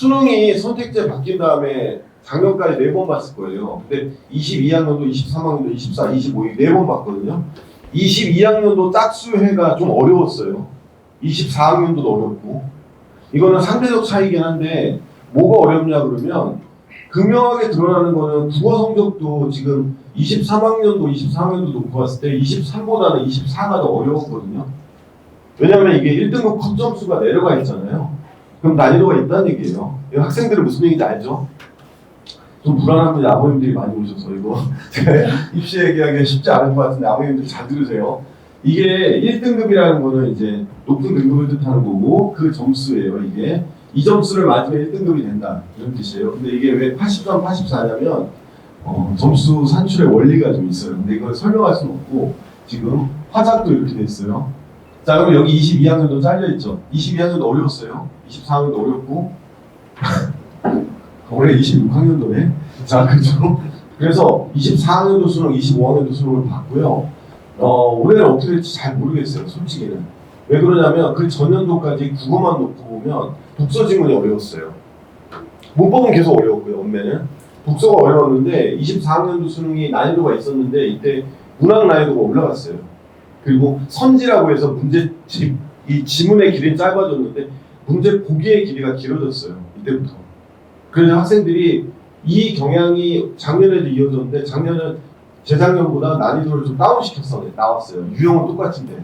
수능이 선택제 바뀐 다음에 작년까지 4번 봤을 거예요. 근데 22학년도, 23학년도, 24, 25 4번 봤거든요. 22학년도 짝수회가 좀 어려웠어요. 24학년도 어렵고. 이거는 상대적 차이긴 한데 뭐가 어렵냐 그러면 극명하게 드러나는 거는 국어 성적도 지금 23학년도, 24학년도 놓고 봤을 때 23보다는 24가 더 어려웠거든요. 왜냐하면 이게 1등급 컷 점수가 내려가 있잖아요. 그럼 난이도가 있다는 얘기예요. 학생들은 무슨 얘기인지 알죠? 좀 불안합니다. 아버님들이 많이 오셔서 이거 제가 입시 얘기하기가 쉽지 않은 것 같은데 아버님들 잘 들으세요. 이게 1등급이라는 거는 이제 높은 등급을 뜻하는 거고 그 점수예요. 이게 이 점수를 맞으면 1등급이 된다 이런 뜻이에요. 근데 이게 왜 80점, 84냐면 점수 산출의 원리가 좀 있어요. 근데 이걸 설명할 수는 없고 지금 화작도 이렇게 됐어요. 자 그럼 여기 22학년도 잘려있죠. 22학년도 어려웠어요. 24학년도 어렵고 올해 26학년도네. 자 그죠. 그래서 24학년도 수능, 25학년도 수능을 봤고요. 올해는 어떻게 될지 잘 모르겠어요. 솔직히는. 왜 그러냐면 그 전년도까지 국어만 놓고 보면 독서 지문이 어려웠어요. 문법은 계속 어려웠고요. 원매는. 독서가 어려웠는데 24학년도 수능이 난이도가 있었는데 이때 문학 난이도가 올라갔어요. 그리고 선지라고 해서 문제집, 이 지문의 길이는 짧아졌는데 문제 보기의 길이가 길어졌어요. 이때부터. 그래서 학생들이 이 경향이 작년에도 이어졌는데 작년은 재작년보다 난이도를 좀 다운시켰어요. 나왔어요. 유형은 똑같은데.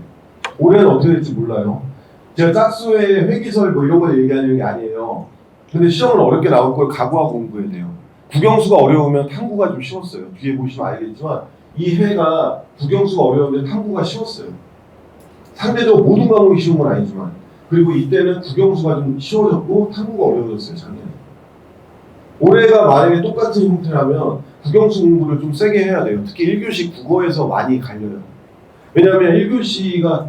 올해는 어떻게 될지 몰라요. 제가 짝수의 회기설 뭐 이런 걸 얘기하는 게 아니에요. 근데 시험은 어렵게 나올 걸 각오하고 공부해야 돼요. 국영수가 어려우면 탐구가 좀 쉬웠어요. 뒤에 보시면 알겠지만 이 해가 국영수가 어려운데 탐구가 쉬웠어요. 상대적으로 모든 과목이 쉬운 건 아니지만 그리고 이때는 국영수가 좀 쉬워졌고 탐구가 어려워졌어요. 작년에. 올해가 만약에 똑같은 형태라면 국영수 공부를 좀 세게 해야 돼요. 특히 1교시 국어에서 많이 갈려요. 왜냐하면 1교시가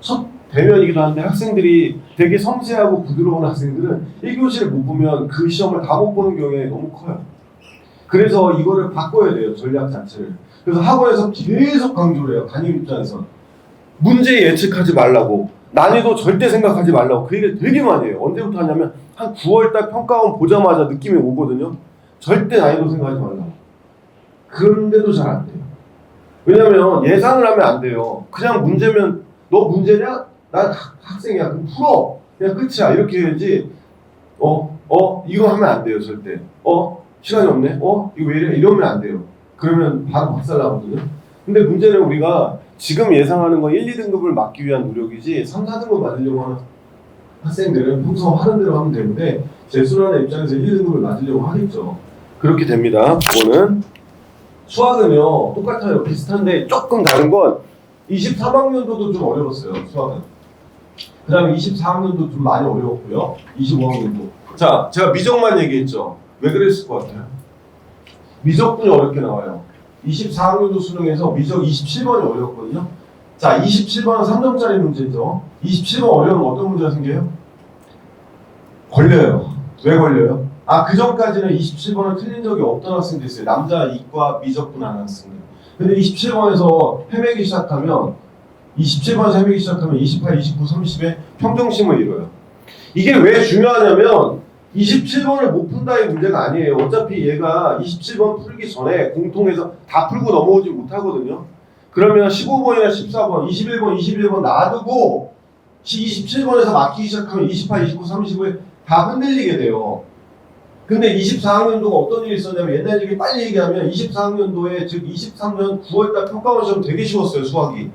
첫 대면이기도 한데 학생들이 되게 섬세하고 부드러운 학생들은 1교시를 못 보면 그 시험을 다 못 보는 경우에 너무 커요. 그래서 이거를 바꿔야 돼요. 전략 자체를. 그래서 학원에서 계속 강조를 해요. 담임 입장에서. 문제 예측하지 말라고. 난이도 절대 생각하지 말라고. 그 얘기를 되게 많이 해요. 언제부터 하냐면 한 9월달 평가원 보자마자 느낌이 오거든요. 절대 난이도 생각하지 말라고. 그런데도 잘 안 돼요. 왜냐면 예상을 하면 안 돼요. 그냥 문제면 너 문제냐? 난 학생이야. 그럼 풀어. 그냥 끝이야. 이렇게 해야지. 이거 하면 안 돼요. 절대. 시간이 없네. 이거 왜 이래? 이러면 안 돼요. 그러면 바로 박살 나거든요. 근데 문제는 우리가 지금 예상하는 건 1, 2등급을 맞기 위한 노력이지 3, 4등급 맞으려고 하는 학생들은 평소 하는 대로 하면 되는데 재수하는 입장에서 1, 2등급을 맞으려고 하겠죠. 그렇게 됩니다. 그거는 수학은요 똑같아요. 비슷한데 조금 다른 건 23학년도도 좀 어려웠어요. 수학은. 그 다음에 24학년도 좀 많이 어려웠고요. 25학년도. 자, 제가 미적만 얘기했죠. 왜 그랬을 것 같아요? 미적분이 어렵게 나와요. 24학년도 수능에서 미적 27번이 어려웠거든요. 자, 27번은 3점짜리 문제죠. 27번 어려우면 어떤 문제가 생겨요? 걸려요. 왜 걸려요? 그 전까지는 27번을 틀린 적이 없던 학생도 있어요. 남자 이과 미적분 하는 학생들. 근데 27번에서 헤매기 시작하면 27번에서 헤매기 시작하면 28, 29, 30에 평정심을 이뤄요. 이게 왜 중요하냐면 27번을 못 푼다의 문제가 아니에요. 어차피 얘가 27번 풀기 전에 공통해서 다 풀고 넘어오지 못하거든요. 그러면 15번이나 14번, 21번 놔두고 27번에서 막히기 시작하면 28, 29, 30에 다 흔들리게 돼요. 근데 24학년도가 어떤 일이 있었냐면 옛날 얘기 빨리 얘기하면 24학년도에 즉 23년 9월달 평가원 시험 되게 쉬웠어요. 수학이.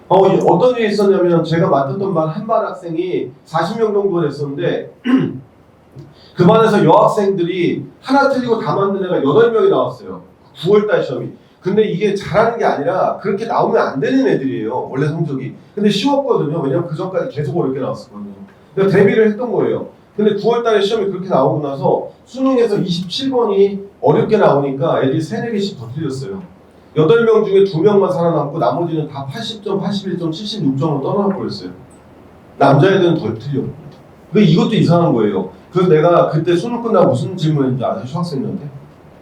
어떤 일이 있었냐면 제가 맡았던 반 한 반 학생이 40명 정도 됐었는데 그 반에서 여학생들이 하나 틀리고 다 맞는 애가 8명이 나왔어요. 9월달 시험이. 근데 이게 잘하는 게 아니라 그렇게 나오면 안 되는 애들이에요. 원래 성적이. 근데 쉬웠거든요. 왜냐면 그 전까지 계속 어렵게 나왔었거든요. 그래서 대비를 했던 거예요. 근데 9월달에 시험이 그렇게 나오고 나서 수능에서 27번이 어렵게 나오니까 애들이 3, 4개씩 더 틀렸어요. 8명 중에 2명만 살아남고 나머지는 다 80점, 81점, 76점으로 떠나가 버렸어요. 남자애들은 덜 틀려. 근데 이것도 이상한 거예요. 그래서 내가 그때 수능 끝나고 무슨 질문했는지 아세요? 수학생한테?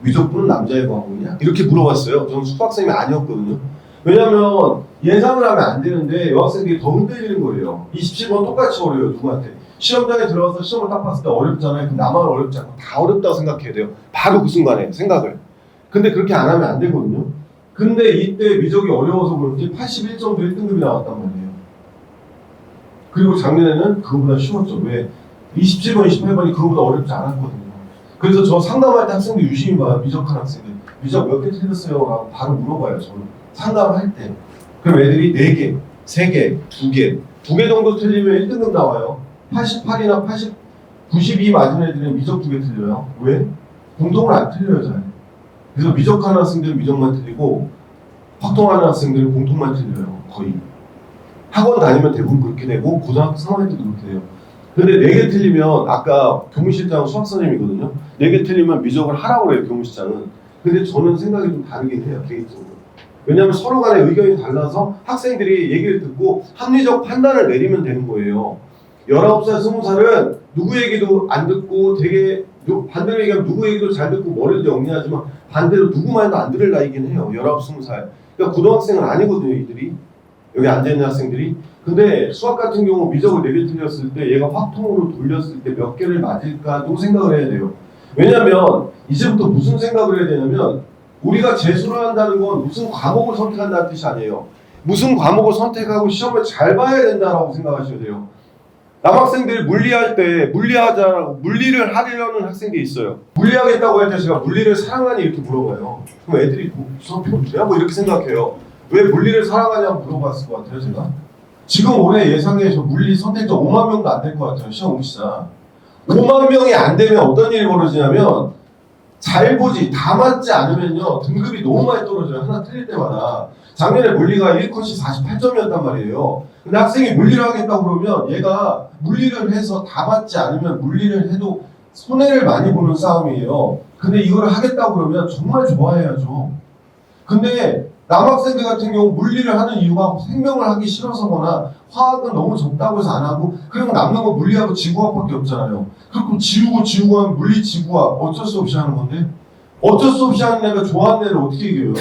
미적분은 남자의 과목이냐? 이렇게 물어봤어요. 저는 수학생이 아니었거든요. 왜냐면 예상을 하면 안 되는데 여학생들이 더 흔들리는 거예요. 27번 똑같이 어려워요. 누구한테? 시험장에 들어가서 시험을 딱 봤을 때 어렵잖아요. 그럼 나만 어렵지 않고 다 어렵다고 생각해야 돼요. 바로 그 순간에 생각을. 근데 그렇게 안 하면 안 되거든요. 근데 이때 미적이 어려워서 그런지 81점도 1등급이 나왔단 말이에요. 그리고 작년에는 그거보다 쉬웠죠. 왜? 27번, 28번이 그거보다 어렵지 않았거든요. 그래서 저 상담할 때 학생들 유심히 봐요. 미적한 학생들. 미적 몇 개 틀렸어요? 라고 바로 물어봐요. 저는 상담할 때. 그럼 애들이 4개, 3개, 2개, 2개 정도 틀리면 1등급 나와요. 88이나 80, 92 맞은 애들은 미적 2개 틀려요. 왜? 공통을 안 틀려요, 잘. 그래서 미적하는 학생들은 미적만 틀리고 확통하는 학생들은 공통만 틀려요. 거의. 학원 다니면 대부분 그렇게 되고 고등학교 3학년 때도 그렇게 돼요. 근데 4개 틀리면 아까 교무실장 수학 선생님이거든요. 4개 틀리면 미적을 하라고 그래요, 교무실장은. 근데 저는 생각이 좀 다르긴 해요, 개인적으로. 왜냐하면 서로 간에 의견이 달라서 학생들이 얘기를 듣고 합리적 판단을 내리면 되는 거예요. 19살, 20살은 누구 얘기도 안 듣고 되게 반대로 얘기하면 누구 얘기도 잘 듣고 머리도 영리하지만 반대로 누구 말도 안 들을 나이긴 해요. 19, 20살. 그러니까 고등학생은 아니거든요, 이들이. 여기 앉아있는 학생들이. 근데 수학 같은 경우 미적을 4개 틀렸을 때 얘가 확통으로 돌렸을 때 몇 개를 맞을까도 생각을 해야 돼요. 왜냐면 이제부터 무슨 생각을 해야 되냐면 우리가 재수를 한다는 건 무슨 과목을 선택한다는 뜻이 아니에요. 무슨 과목을 선택하고 시험을 잘 봐야 된다라고 생각하셔야 돼요. 남학생들이 물리할 때 물리를 하려는 학생들이 있어요. 물리하겠다고 할 때 제가 물리를 사랑하니 이렇게 물어봐요. 그럼 애들이 수업 배우냐? 뭐 이렇게 생각해요. 왜 물리를 사랑하냐고 물어봤을 것 같아요, 제가. 지금 올해 예상에 저 물리 선택자 5만 명도 안 될 것 같아요, 시험 응시자. 5만 명이 안 되면 어떤 일이 벌어지냐면 잘 보지 다 맞지 않으면요 등급이 너무 많이 떨어져요. 하나 틀릴 때마다. 작년에 물리가 1컷이 48점이었단 말이에요. 근데 학생이 물리를 하겠다고 그러면 얘가 물리를 해서 다 맞지 않으면 물리를 해도 손해를 많이 보는 싸움이에요. 근데 이거를 하겠다고 그러면 정말 좋아해야죠. 근데 남학생들 같은 경우 물리를 하는 이유가 생명을 하기 싫어서거나 화학은 너무 적다고 해서 안 하고 그리고 남는 건 물리하고 지구학밖에 없잖아요. 그럼 지우고 하면 물리 지구학 어쩔 수 없이 하는 건데 어쩔 수 없이 하는 애가 좋아하는 애를 어떻게 이겨요?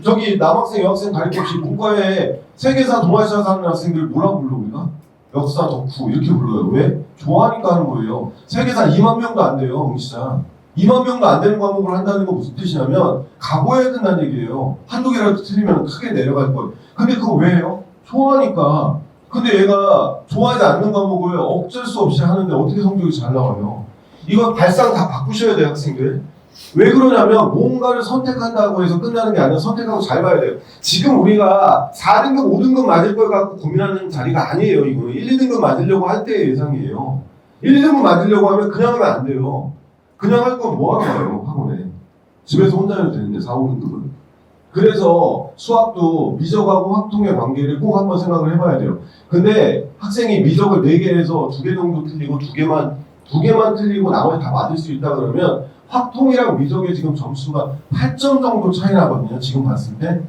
저기 남학생 여학생 가릴 것 없이 문과에 세계사 동아시아 사는 학생들 뭐라고 불러 우리가? 역사 덕후 이렇게 불러요. 왜? 좋아하니까 하는 거예요. 세계사 2만 명도 안 돼요 응시자. 2만 명도 안 되는 과목을 한다는 건 무슨 뜻이냐면 각오해야 된다는 얘기예요. 한두 개라도 틀리면 크게 내려갈 거예요. 근데 그거 왜 해요? 좋아하니까. 근데 얘가 좋아하지 않는 과목을 어쩔 수 없이 하는데 어떻게 성적이 잘 나와요? 이거 발상 다 바꾸셔야 돼요, 학생들. 왜 그러냐면 뭔가를 선택한다고 해서 끝나는 게 아니라 선택하고 잘 봐야 돼요. 지금 우리가 4등급, 5등급 맞을 걸 갖고 고민하는 자리가 아니에요. 이거는 1, 2등급 맞으려고 할 때의 예상이에요. 1, 2등급 맞으려고 하면 그냥 하면 안 돼요. 그냥 할 건 뭐하러 가요, 학원에. 집에서 혼자 해도 되는데, 4, 5등급은. 그래서 수학도 미적하고 확통의 관계를 꼭 한번 생각을 해봐야 돼요. 근데 학생이 미적을 4개 해서 2개 정도 틀리고 2개만 틀리고 나머지 다 맞을 수 있다 그러면 확통이랑 미적의 지금 점수가 8점 정도 차이 나거든요, 지금 봤을 때.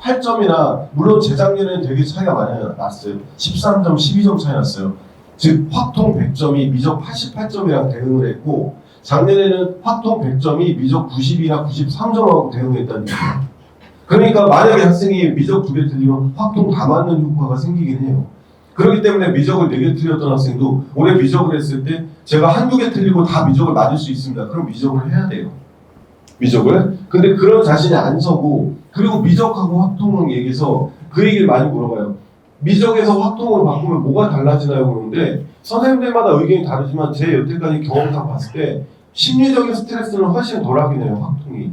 8점이나, 물론 재작년에는 되게 차이가 많이 났어요. 13점, 12점 차이 났어요. 즉, 확통 100점이 미적 88점이랑 대응을 했고, 작년에는 확통 100점이 미적 90이나 93점하고 대응했다는 얘기예요. 그러니까 만약에 학생이 미적 2개 틀리면 확통 다 맞는 효과가 생기긴 해요. 그렇기 때문에 미적을 4개 틀렸던 학생도 올해 미적을 했을 때 제가 한두 개 틀리고 다 미적을 맞을 수 있습니다. 그럼 미적을 해야 돼요. 미적을. 근데 그런 자신이 안 서고 그리고 미적하고 확통을 얘기해서 그 얘기를 많이 물어봐요. 미적에서 확통으로 바꾸면 뭐가 달라지나요? 그러는데 선생님들마다 의견이 다르지만 제 여태까지 경험상 봤을 때 심리적인 스트레스는 훨씬 덜하긴 해요. 확통이.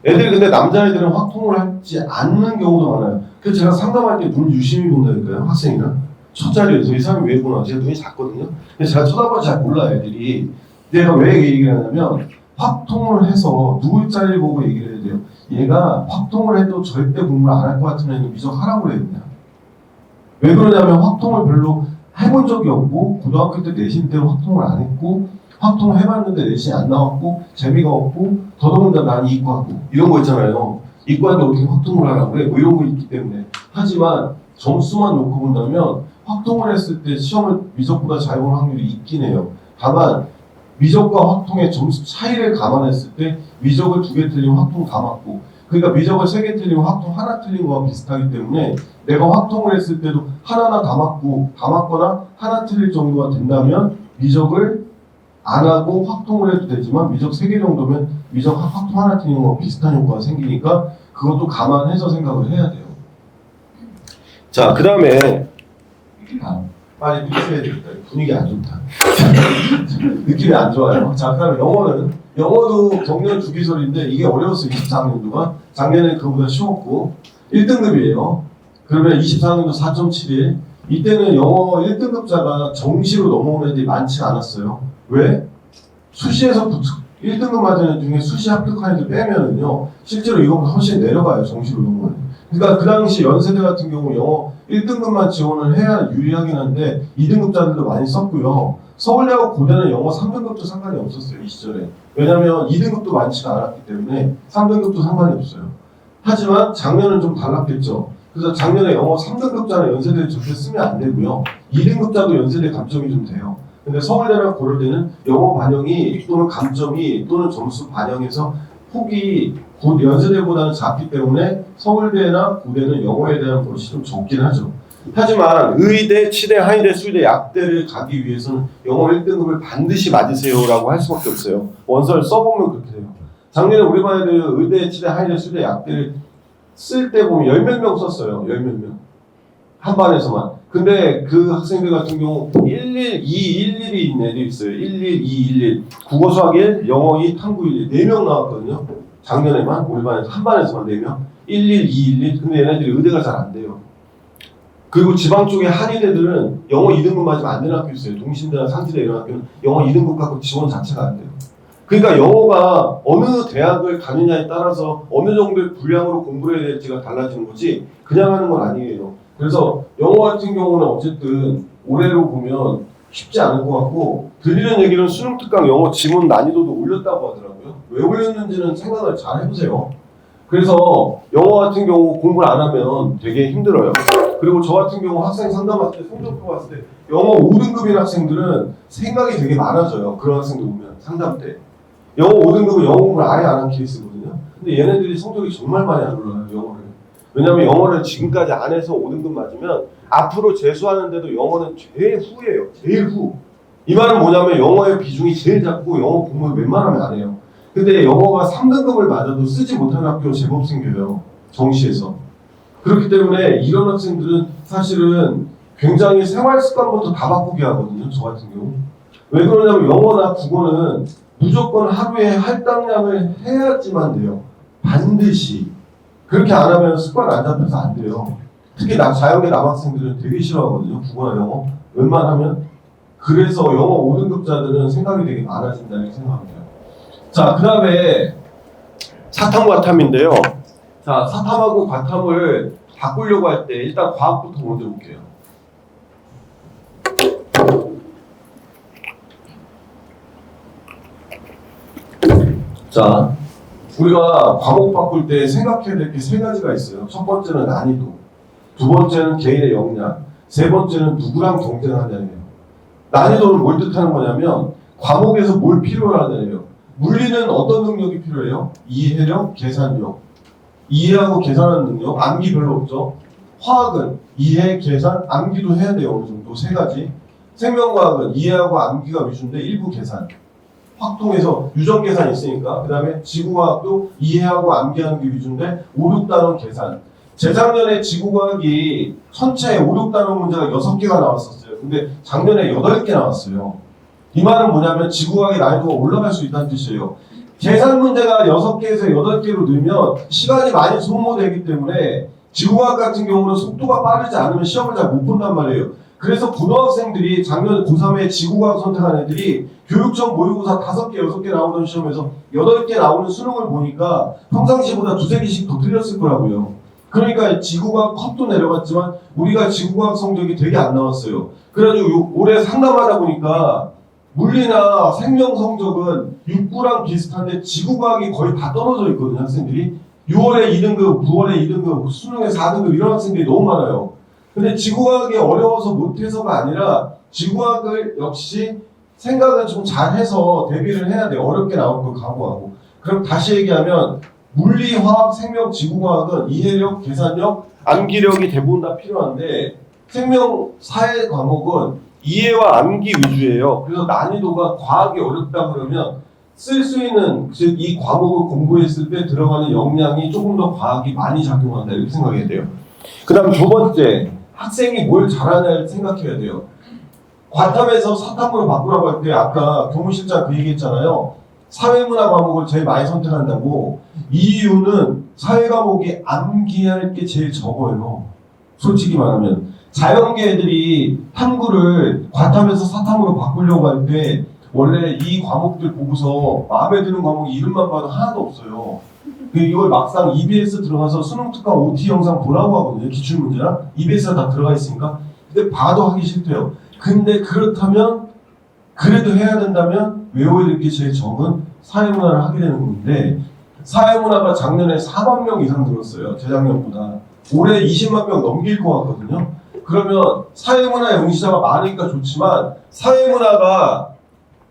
애들 근데 남자애들은 확통을 하지 않는 경우도 많아요. 그래서 제가 상담할 때 눈 유심히 본다니까요. 학생이랑. 첫 자리에서 이 사람이 왜 보나? 제 눈이 작거든요. 근데 제가 쳐다보면 잘 몰라요. 애들이. 내가 왜 얘기를 하냐면 확통을 해서 누굴 자리를 보고 얘기를 해야 돼요. 얘가 확통을 해도 절대 공부를 안 할 것 같은 애는 미적하라고 해야 돼요. 왜 그러냐면 확통을 별로 해본 적이 없고 고등학교 때 내신 때로 확통을 안 했고 확통을 해봤는데 내신이 안 나왔고 재미가 없고 더더군다나 난 이과고 이런 거 있잖아요. 이과인데 어떻게 확통을 하라고 그래? 뭐 이런 거 있기 때문에. 하지만 점수만 놓고 본다면 확통을 했을 때 시험을 미적보다 잘 볼 확률이 있긴 해요. 다만 미적과 확통의 점수 차이를 감안했을 때 미적을 2개 틀리면 확통 다 맞고 그러니까 미적을 3개 틀리고 확통 하나 틀린 거와 비슷하기 때문에 내가 확통을 했을 때도 하나나 다 맞거나 하나 틀릴 정도가 된다면 미적을 안 하고 확통을 해도 되지만 미적 3개 정도면 미적 확통 하나 틀리는 거와 비슷한 효과가 생기니까 그것도 감안해서 생각을 해야 돼요. 자, 그 다음에 빨리 피치해야 되겠다. 분위기 안 좋다. 느낌이 안 좋아요. 자, 그 다음에 영어도 경련 주기설인데 이게 어려웠어요. 24학년도가. 작년에 그거보다 쉬웠고 1등급이에요. 그러면 24학년도 4.71. 이때는 영어 1등급자가 정시로 넘어오는 애들이 많지 않았어요. 왜? 수시에서 1등급 맞은 애 중에 수시 합격한 애들 빼면은요 실제로 이거보다 훨씬 내려가요. 정시로 넘어오는. 그러니까 그 당시 연세대 같은 경우 영어 1등급만 지원을 해야 유리하긴 한데 2등급자들도 많이 썼고요. 서울대하고 고대는 영어 3등급도 상관이 없었어요. 이 시절에. 왜냐하면 2등급도 많지가 않았기 때문에 3등급도 상관이 없어요. 하지만 작년은 좀 달랐겠죠. 그래서 작년에 영어 3등급자는 연세대에 절대 쓰면 안 되고요. 2등급자도 연세대 감점이 좀 돼요. 근데 서울대랑 고려대는 영어 반영이 또는 감점이 또는 점수 반영해서 폭이 연세대보다는 작기 때문에 서울대나 고대는 영어에 대한 것이 좀 적긴 하죠. 하지만 의대, 치대, 한의대, 수의대, 약대를 가기 위해서는 영어 1등급을 반드시 맞으세요라고 할 수밖에 없어요. 원서를 써보면 그렇게 돼요. 작년에 우리 반 애들 의대, 치대, 한의대, 수의대, 약대를 쓸 때 보면 10몇 명 썼어요. 10몇 명. 한 반에서만. 근데 그 학생들 같은 경우 11, 2, 11이 있는 애들이 있어요. 11, 2, 11. 국어, 수학 1, 영어 2, 탐구 1. 4명 나왔거든요. 작년에만 우리 반에서 한 반에서만 4명. 11, 2, 11. 근데 얘네들이 의대가 잘 안 돼요. 그리고 지방 쪽에 한의대들은 영어 2등급 맞으면 안 되는 학교 있어요. 동신대나 상지대 이런 학교는 영어 2등급 갖고 지원 자체가 안 돼요. 그러니까 영어가 어느 대학을 가느냐에 따라서 어느 정도의 분량으로 공부를 해야 될지가 달라지는 거지 그냥 하는 건 아니에요. 그래서 영어 같은 경우는 어쨌든 올해로 보면 쉽지 않을 것 같고 들리는 얘기는 수능 특강 영어 지문 난이도도 올렸다고 하더라고요. 왜 올렸는지는 생각을 잘 해보세요. 그래서 영어 같은 경우 공부를 안 하면 되게 힘들어요. 그리고 저 같은 경우 학생 상담할 때 성적표 봤을 때 영어 5등급인 학생들은 생각이 되게 많아져요. 그런 학생들 보면 상담 때 영어 5등급은 영어 공부를 아예 안 한 케이스거든요. 근데 얘네들이 성적이 정말 많이 안 올라요. 영어를. 왜냐면 영어를 지금까지 안 해서 5등급 맞으면 앞으로 재수하는데도 영어는 제일 후예요. 제일 후. 이 말은 뭐냐면 영어의 비중이 제일 작고 영어 공부를 웬만하면 안 해요. 근데 영어가 3등급을 맞아도 쓰지 못하는 학교 제법 생겨요. 정시에서. 그렇기 때문에 이런 학생들은 사실은 굉장히 생활 습관부터 다 바꾸게 하거든요. 저 같은 경우. 왜 그러냐면 영어나 국어는 무조건 하루에 할당량을 해야지만 돼요. 반드시. 그렇게 안 하면 습관 안 잡혀서 안 돼요. 특히 자연계 남학생들은 되게 싫어하거든요. 국어나 영어. 웬만하면. 그래서 영어 5등급자들은 생각이 되게 많아진다는 생각합니다. 자, 그 다음에 사탐 과탐인데요. 자, 사탐하고 과탐을 바꾸려고 할 때 일단 과학부터 먼저 볼게요. 자, 우리가 과목 바꿀 때 생각해야 될 게 3가지가 있어요. 첫 번째는 난이도, 두 번째는 개인의 역량, 세 번째는 누구랑 경쟁하냐예요. 난이도는 뭘 뜻하는 거냐면 과목에서 뭘 필요로 하냐예요. 물리는 어떤 능력이 필요해요? 이해력, 계산력. 이해하고 계산하는 능력, 암기 별로 없죠. 화학은 이해, 계산, 암기도 해야 돼요. 어느 정도 3가지. 생명과학은 이해하고 암기가 위주인데 일부 계산. 확통해서 유전 계산이 있으니까. 그 다음에 지구과학도 이해하고 암기하는 게 위주인데 5, 6단원 계산. 재작년에 지구과학이 전체 5, 6단원 문제가 6개가 나왔었어요. 근데 작년에 8개 나왔어요. 이 말은 뭐냐면 지구과학의 난이도가 올라갈 수 있다는 뜻이에요. 계산 문제가 6개에서 8개로 늘면 시간이 많이 소모되기 때문에 지구과학 같은 경우는 속도가 빠르지 않으면 시험을 잘 못 본단 말이에요. 그래서 고등학생들이 작년 고3에 지구과학 선택한 애들이 교육청 모의고사 5개, 6개 나오던 시험에서 8개 나오는 수능을 보니까 평상시보다 2-3개씩 더 틀렸을 거라고요. 그러니까 지구과학 컷도 내려갔지만 우리가 지구과학 성적이 되게 안 나왔어요. 그래가지고 올해 상담하다 보니까 물리나 생명 성적은 6구랑 비슷한데 지구과학이 거의 다 떨어져 있거든요. 학생들이 6월에 2등급, 9월에 2등급, 수능에 4등급 이런 학생들이 너무 많아요. 근데 지구과학이 어려워서 못해서가 아니라 지구과학을 역시 생각은 좀 잘해서 대비를 해야 돼요. 어렵게 나올 걸 각오하고. 그럼 다시 얘기하면 물리, 화학, 생명, 지구과학은 이해력, 계산력, 암기력이 대부분 다 필요한데 생명, 사회 과목은 이해와 암기 위주예요. 그래서 난이도가 과학이 어렵다 그러면 쓸 수 있는 즉 이 과목을 공부했을 때 들어가는 역량이 조금 더 과학이 많이 작용한다 이렇게 생각해야 돼요. 그다음 두 번째, 학생이 뭘 잘하냐 생각해야 돼요. 과탐에서 사탐으로 바꾸라고 할 때 아까 교무실장 그 얘기했잖아요. 사회문화 과목을 제일 많이 선택한다고. 이유는 사회 과목이 암기할 게 제일 적어요. 솔직히 말하면 자연계 애들이 탐구를 과탐에서 사탐으로 바꾸려고 할 때 원래 이 과목들 보고서 마음에 드는 과목 이름만 봐도 하나도 없어요. 이걸 막상 EBS 들어가서 수능 특강 OT 영상 보라고 하거든요. 기출문제랑 EBS가 다 들어가 있으니까. 근데 봐도 하기 싫대요. 근데 그렇다면 그래도 해야 된다면 외워야 될 게 제일 적은 사회문화를 하게 되는 건데 사회문화가 작년에 4만 명 이상 늘었어요. 재작년보다. 올해 20만 명 넘길 것 같거든요. 그러면 사회문화 응시자가 많으니까 좋지만 사회문화가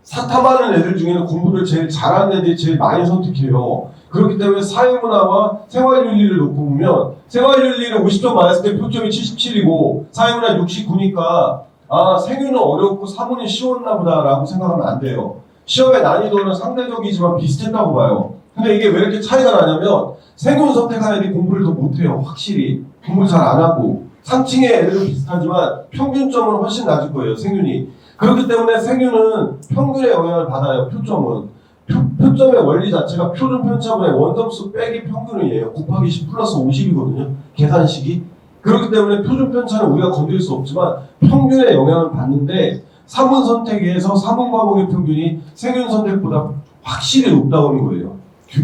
사탐하는 애들 중에는 공부를 제일 잘하는 애들이 제일 많이 선택해요. 그렇기 때문에 사회문화와 생활윤리를 놓고 보면 생활윤리를 50점 맞았을 때 표점이 77이고 사회문화 69니까 아 생윤은 어렵고 사문이 쉬웠나 보다라고 생각하면 안 돼요. 시험의 난이도는 상대적이지만 비슷했다고 봐요. 근데 이게 왜 이렇게 차이가 나냐면 생윤 선택한 애들이 공부를 더 못해요. 확실히 공부를 잘 안 하고 상층의 애들도 비슷하지만 평균점은 훨씬 낮을 거예요. 생윤이. 그렇기 때문에 생윤은 평균의 영향을 받아요. 표점은. 표점의 원리 자체가 표준 편차분의 원점수 빼기 평균이에요. 곱하기 10 플러스 50이거든요. 계산식이. 그렇기 때문에 표준 편차는 우리가 건드릴 수 없지만 평균의 영향을 받는데 사문 선택에서 사문 과목의 평균이 생윤 선택보다 확실히 높다는 거예요.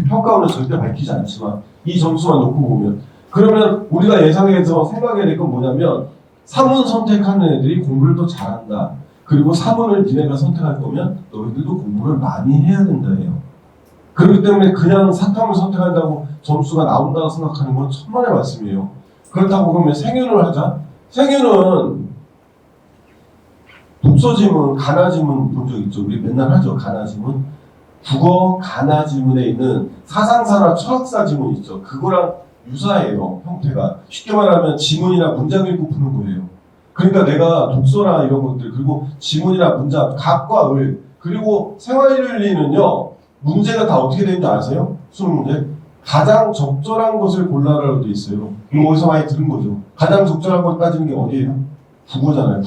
평가원은 절대 밝히지 않지만 이 점수만 놓고 보면 그러면 우리가 예상해서 생각해야 될 건 뭐냐면 사문 선택하는 애들이 공부를 더 잘한다. 그리고 사문을 니네가 선택할 거면 너희들도 공부를 많이 해야 된다예요. 그렇기 때문에 그냥 사탐을 선택한다고 점수가 나온다고 생각하는 건 천만의 말씀이에요. 그렇다고 그러면 생윤을 하자. 생윤은 독서지문, 가나지문 본 적 있죠? 우리 맨날 하죠. 가나지문. 국어 가나지문에 있는 사상사나 철학사 지문 있죠. 그거랑 유사해요. 형태가. 쉽게 말하면 지문이나 문장 읽고 푸는 거예요. 그러니까 내가 독서나 이런 것들 그리고 지문이나 문장 갑과 을 그리고 생활윤리는요 문제가 다 어떻게 되는지 아세요? 수능 문제 가장 적절한 것을 골라라고 돼 있어요. 이거 어디서 많이 들은 거죠. 가장 적절한 것 따지는 게 어디예요? 국어잖아요.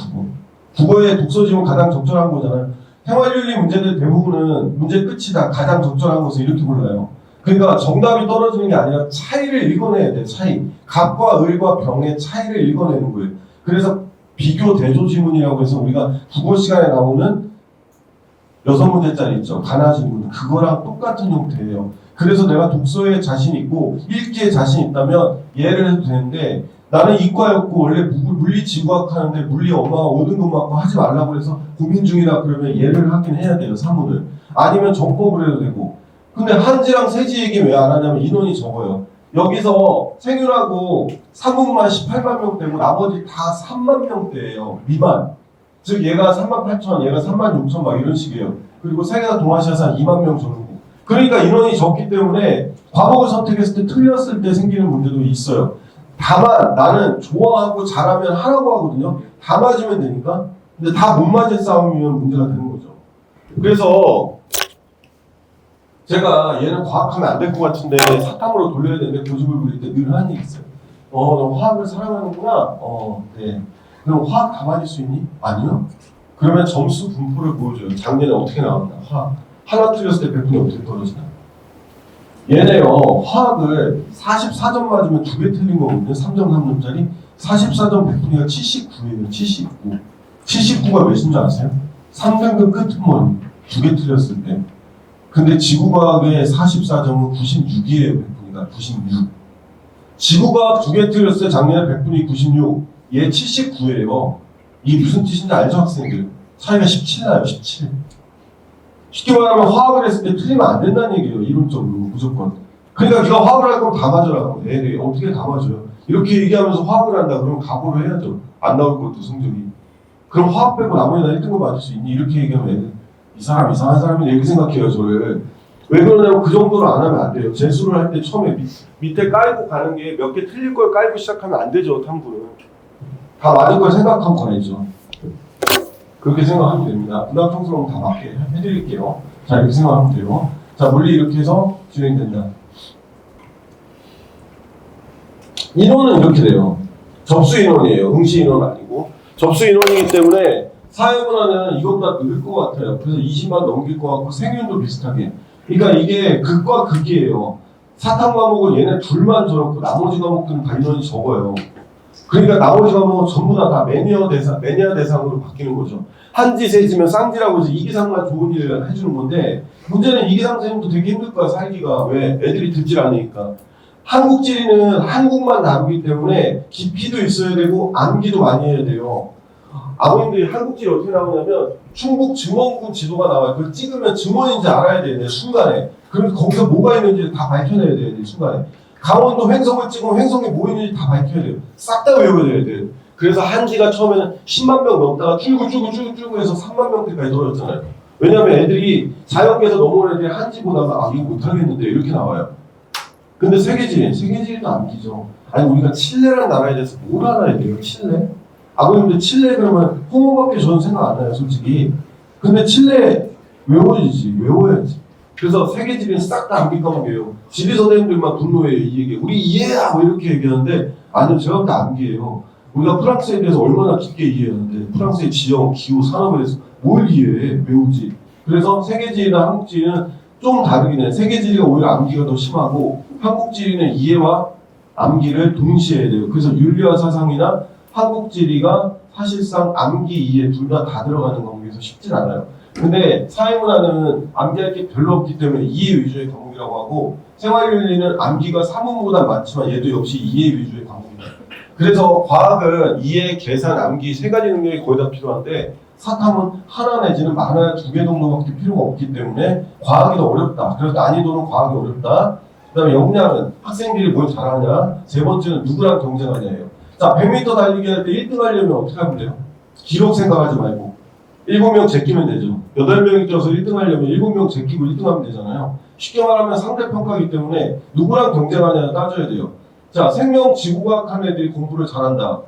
국어의 독서 지문 가장 적절한 거잖아요. 생활윤리 문제들 대부분은 문제 끝이 다 가장 적절한 것을 이렇게 골라요. 그러니까 정답이 떨어지는 게 아니라 차이를 읽어내야 돼. 차이. 갑과 을과 병의 차이를 읽어내는 거예요. 그래서 비교 대조 지문이라고 해서 우리가 국어 시간에 나오는 6문제짜리 있죠. 가나 지문. 그거랑 똑같은 형태예요. 그래서 내가 독서에 자신 있고 읽기에 자신 있다면 예를 해도 되는데 나는 이과였고 원래 물리 지구학 하는데 물리 엄마가 5등급 맞고 하지 말라고 해서 고민 중이라 그러면 예를 하긴 해야 돼요. 사문을. 아니면 정법을 해도 되고. 근데 한지랑 세지 얘기 왜 안 하냐면 인원이 적어요. 여기서 생윤하고 사문만 18만 명대고 나머지 다 3만 명대예요. 미만. 즉 얘가 3만 8천, 얘가 3만 6천 막 이런 식이에요. 그리고 세계사 동아시아사 2만 명 정도. 그러니까 인원이 적기 때문에 과목을 선택했을 때 틀렸을 때 생기는 문제도 있어요. 다만 나는 좋아하고 잘하면 하라고 하거든요. 다 맞으면 되니까. 근데 다 못 맞을 싸움이면 문제가 되는 거죠. 그래서 제가 얘는 과학하면 안 될 것 같은데 사탐으로 돌려야 되는데 고집을 부릴 때 늘 하는 얘기 있어요. 너 화학을 사랑하는구나? 네. 그럼 화학 다 맞을 수 있니? 아니요. 그러면 점수 분포를 보여줘요. 작년에 어떻게 나왔나? 화학. 하나 틀렸을 때 100분이 어떻게 떨어지나? 얘네요. 화학을 44점 맞으면 2개 틀린 거거든요. 3점, 3점짜리. 44점 100분이가 79예요. 79. 79가 몇인 줄 아세요? 3등급 끝머리. 2개 틀렸을 때. 근데 지구과학의 44점은 96이에요. 100분이가. 96. 지구과학 2개 틀렸을 때 작년에 100분이 96. 얘 79예요. 이게 무슨 뜻인지 알죠, 학생들? 차이가 17 나요. 17. 쉽게 말하면 화학을 했을 때 틀리면 안 된다는 얘기예요. 이론적으로 무조건. 그러니까 네가 화학을 할 거면 다 맞으라고. 네, 어떻게 다 맞아요? 이렇게 얘기하면서 화학을 한다 그러면 각오를 해야죠. 안 나올 것도 성적이. 그럼 화학 빼고 나머지 다 1등급 맞을 수 있니? 이렇게 얘기하면 애들 이 사람 이상한 사람이네 이렇게 생각해요. 저를. 왜 그러냐면 그 정도로 안 하면 안 돼요. 재수를 할 때 처음에 밑에 깔고 가는 게 몇 개 틀릴 걸 깔고 시작하면 안 되죠. 탐구는. 다 맞을 걸 생각하고 가야죠. 그렇게 생각하면 됩니다. 문학 청소는 다 맞게 해드릴게요. 자, 이렇게 생각하면 돼요. 자, 물리 이렇게 해서 진행된다. 인원은 이렇게 돼요. 접수 인원이에요. 응시 인원 아니고. 접수 인원이기 때문에 사회문화는 이것보다 늘 것 같아요. 그래서 20만 넘길 것 같고 생윤도 비슷하게. 그러니까 이게 극과 극이에요. 사탐 과목은 얘네 둘만 저렇고 나머지 과목들은 다 인원이 적어요. 그러니까 나머지 과목은 전부 다 매니아 대상으로 바뀌는 거죠. 한지 세지면 쌍지라고 해서 이기상만 좋은 일을 해주는 건데 문제는 이기상 선생님도 되게 힘들 거야 살기가. 왜? 애들이 듣질 않으니까. 한국지리는 한국만 다루기 때문에 깊이도 있어야 되고 암기도 많이 해야 돼요. 아버님들이 한국지리 어떻게 나오냐면 충북 증원군 지도가 나와요. 그걸 찍으면 증원인지 알아야 돼요. 순간에. 그럼 거기서 뭐가 있는지 다 밝혀내야 돼요. 순간에. 강원도 횡성을 찍으면 횡성에 뭐 있는지 다 밝혀야 돼요. 싹 다 외워야 돼요. 그래서 한지가 처음에는 10만 명 넘다가 쭉 해서 3만 명대까지 떨어졌잖아요. 왜냐면 애들이 자연계에서 넘어오는 애들이 한지보다가 이거 못하겠는데 이렇게 나와요. 근데 세계지리도 암기죠. 아니 우리가 칠레라는 나라에 대해서 뭘 알아야 돼요? 칠레? 아버님들 칠레 그러면 홍어밖에 저는 생각 안 나요 솔직히. 근데 칠레 외워야지. 그래서 세계지리는 싹 다 암기 과목이에요. 지리 선생님들만 분노해요 이 얘기. 우리 이해하고 이렇게 얘기하는데 아니요 제가 다 암기해요. 우리가 프랑스에 대해서 얼마나 깊게 이해하는데 프랑스의 지형, 기후, 산업에 대해서 뭘 이해해? 외우지. 그래서 세계지리나 한국지리는 좀 다르긴 해. 세계지리가 오히려 암기가 더 심하고 한국지리는 이해와 암기를 동시에 해야 돼요. 그래서 윤리와 사상이나 한국지리가 사실상 암기, 이해 둘 다 들어가는 과목에서 쉽진 않아요. 근데 사회문화는 암기할 게 별로 없기 때문에 이해 위주의 과목이라고 하고 생활윤리는 암기가 사문보다 많지만 얘도 역시 이해 위주의 과목입니다. 그래서 과학은 이해, 계산, 암기 세 가지 능력이 거의 다 필요한데 사탐은 하나 내지는 많아야 2개 정도밖에 필요가 없기 때문에 과학이 더 어렵다. 그래서 난이도는 과학이 어렵다. 그 다음에 역량은 학생들이 뭘 잘하냐. 세 번째는 누구랑 경쟁하냐예요. 자, 100m 달리기 할 때 1등 하려면 어떻게 하면 돼요? 기록 생각하지 말고 7명 제끼면 되죠. 8명이 뛰어서 1등 하려면 7명 제끼고 1등 하면 되잖아요. 쉽게 말하면 상대평가이기 때문에 누구랑 경쟁하냐 따져야 돼요. 자, 생명지구과학 하는 애들이 공부를 잘한다.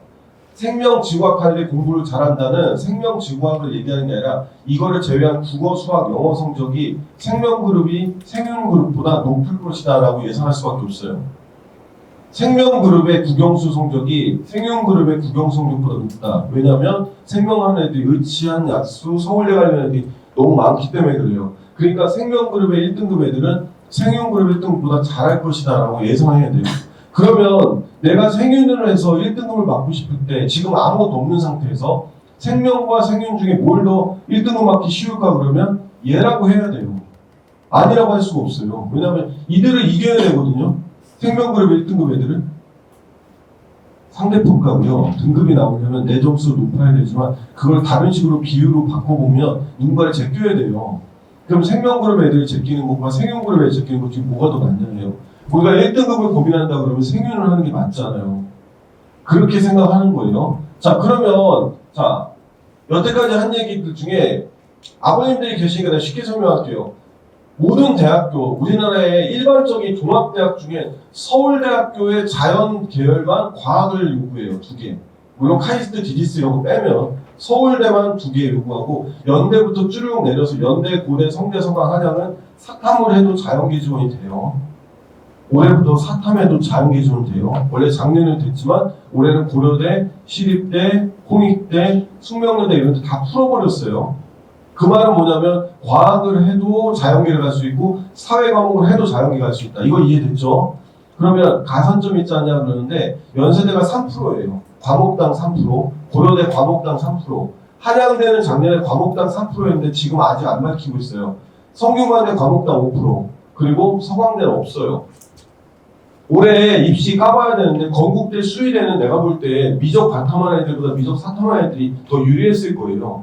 생명지구과학 하는 애들이 공부를 잘한다는 생명지구과학을 얘기하는 게 아니라 이거를 제외한 국어, 수학, 영어 성적이 생명그룹이 생윤그룹보다 높을 것이다 라고 예상할 수밖에 없어요. 생명그룹의 국영수 성적이 생윤그룹의 국영수 성적보다 높다. 왜냐하면 생명하는 애들이 의치한 약수, 서울대 관련 애들이 너무 많기 때문에 그래요. 그러니까 생명그룹의 1등급 애들은 생윤그룹 1등급보다 잘할 것이다 라고 예상해야 돼요. 그러면 내가 생윤을 해서 1등급을 받고 싶을 때 지금 아무것도 없는 상태에서 생명과 생윤 중에 뭘 더 1등급 받기 쉬울까 그러면 얘라고 해야 돼요. 아니라고 할 수가 없어요. 왜냐하면 이들을 이겨야 되거든요. 생명그룹 1등급 애들은 상대평가고요. 등급이 나오려면 내 점수가 높아야 되지만 그걸 다른 식으로 비유로 바꿔보면 누군가를 제껴야 돼요. 그럼 생명그룹 애들을 제끼는 것과 생윤그룹 애들 제끼는 것 중에 뭐가 더 낫냐예요. 우리가 1등급을 고민한다 그러면 생윤을 하는 게 맞잖아요. 그렇게 생각하는 거예요. 자, 그러면 자 여태까지 한 얘기들 중에 아버님들이 계시니까 쉽게 설명할게요. 모든 대학교, 우리나라의 일반적인 종합대학 중에 서울대학교의 자연 계열만 과학을 요구해요. 2개. 물론 카이스트, 디디스 이런 거 빼면 서울대만 2개 요구하고 연대부터 쭈르륵 내려서 연대, 고대, 성대, 서강, 한양은 사탐을 해도 자연계 지원이 돼요. 올해부터 사탐해도 자연계 지원 돼요. 원래 작년에는 됐지만 올해는 고려대, 시립대, 홍익대, 숙명여대 이런 데 다 풀어버렸어요. 그 말은 뭐냐면 과학을 해도 자연계를 갈 수 있고 사회 과목을 해도 자연계 갈 수 있다. 이거 이해됐죠? 그러면 가산점 있지 않냐 그러는데 연세대가 3%예요. 과목당 3%, 고려대 과목당 3%, 한양대는 작년에 과목당 3%였는데 지금 아직 안 밝히고 있어요. 성균관대 과목당 5%, 그리고 서강대는 없어요. 올해 입시 까봐야 되는데 건국대 수의대는 내가 볼 때 미적 과탐한 애들보다 미적 사탐한 애들이 더 유리했을 거예요.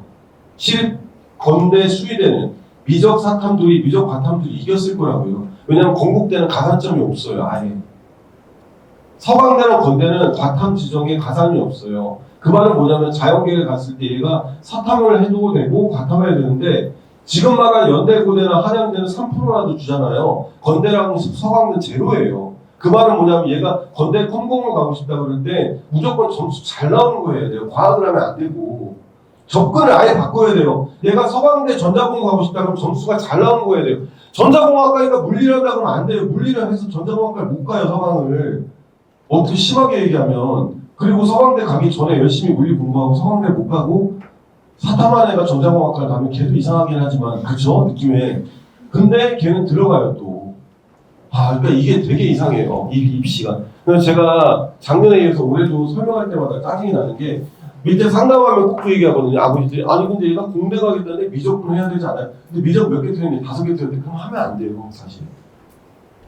시립 건대 수의대는 미적 사탐들이 미적 과탐들이 이겼을 거라고요. 왜냐하면 건국대는 가산점이 없어요. 아예. 서강대나 건대는 과탐 지정에 가산이 없어요. 그 말은 뭐냐면 자연계를 갔을 때 얘가 사탐을 해도 되고 과탐을 해야 되는데 지금 말한 연대고대나 한양대는 3%라도 주잖아요. 건대랑 서강대는 제로예요. 그 말은 뭐냐면 얘가 건대 컴공을 가고 싶다 그럴 때 무조건 점수 잘 나오는 거예요. 내가 과학을 하면 안 되고 접근을 아예 바꿔야 돼요. 얘가 서강대 전자공학 가고 싶다 그러면 점수가 잘 나오는 거야 돼요. 전자공학과니까 물리를 한다 그러면 안 돼요. 물리를 해서 전자공학과를 못 가요. 서강을 어떻게 심하게 얘기하면. 그리고 서강대 가기 전에 열심히 물리 공부하고 서강대 못 가고 사탐한 애가 전자공학과를 가면 걔도 이상하긴 하지만 그죠? 느낌에. 근데 걔는 들어가요 또. 그러니까 이게 되게 이상해요. 이 입시가. 그래서 제가 작년에 이어서 올해도 설명할 때마다 짜증이 나는 게 밑에 상담하면 꼭 그 얘기하거든요. 아버지들이 아니 근데 얘가 공대 가겠다는데 미적분 해야 되지 않아요? 근데 미적 몇 개 틀렸는데 5개 틀렸는데 그럼 하면 안 돼요 사실.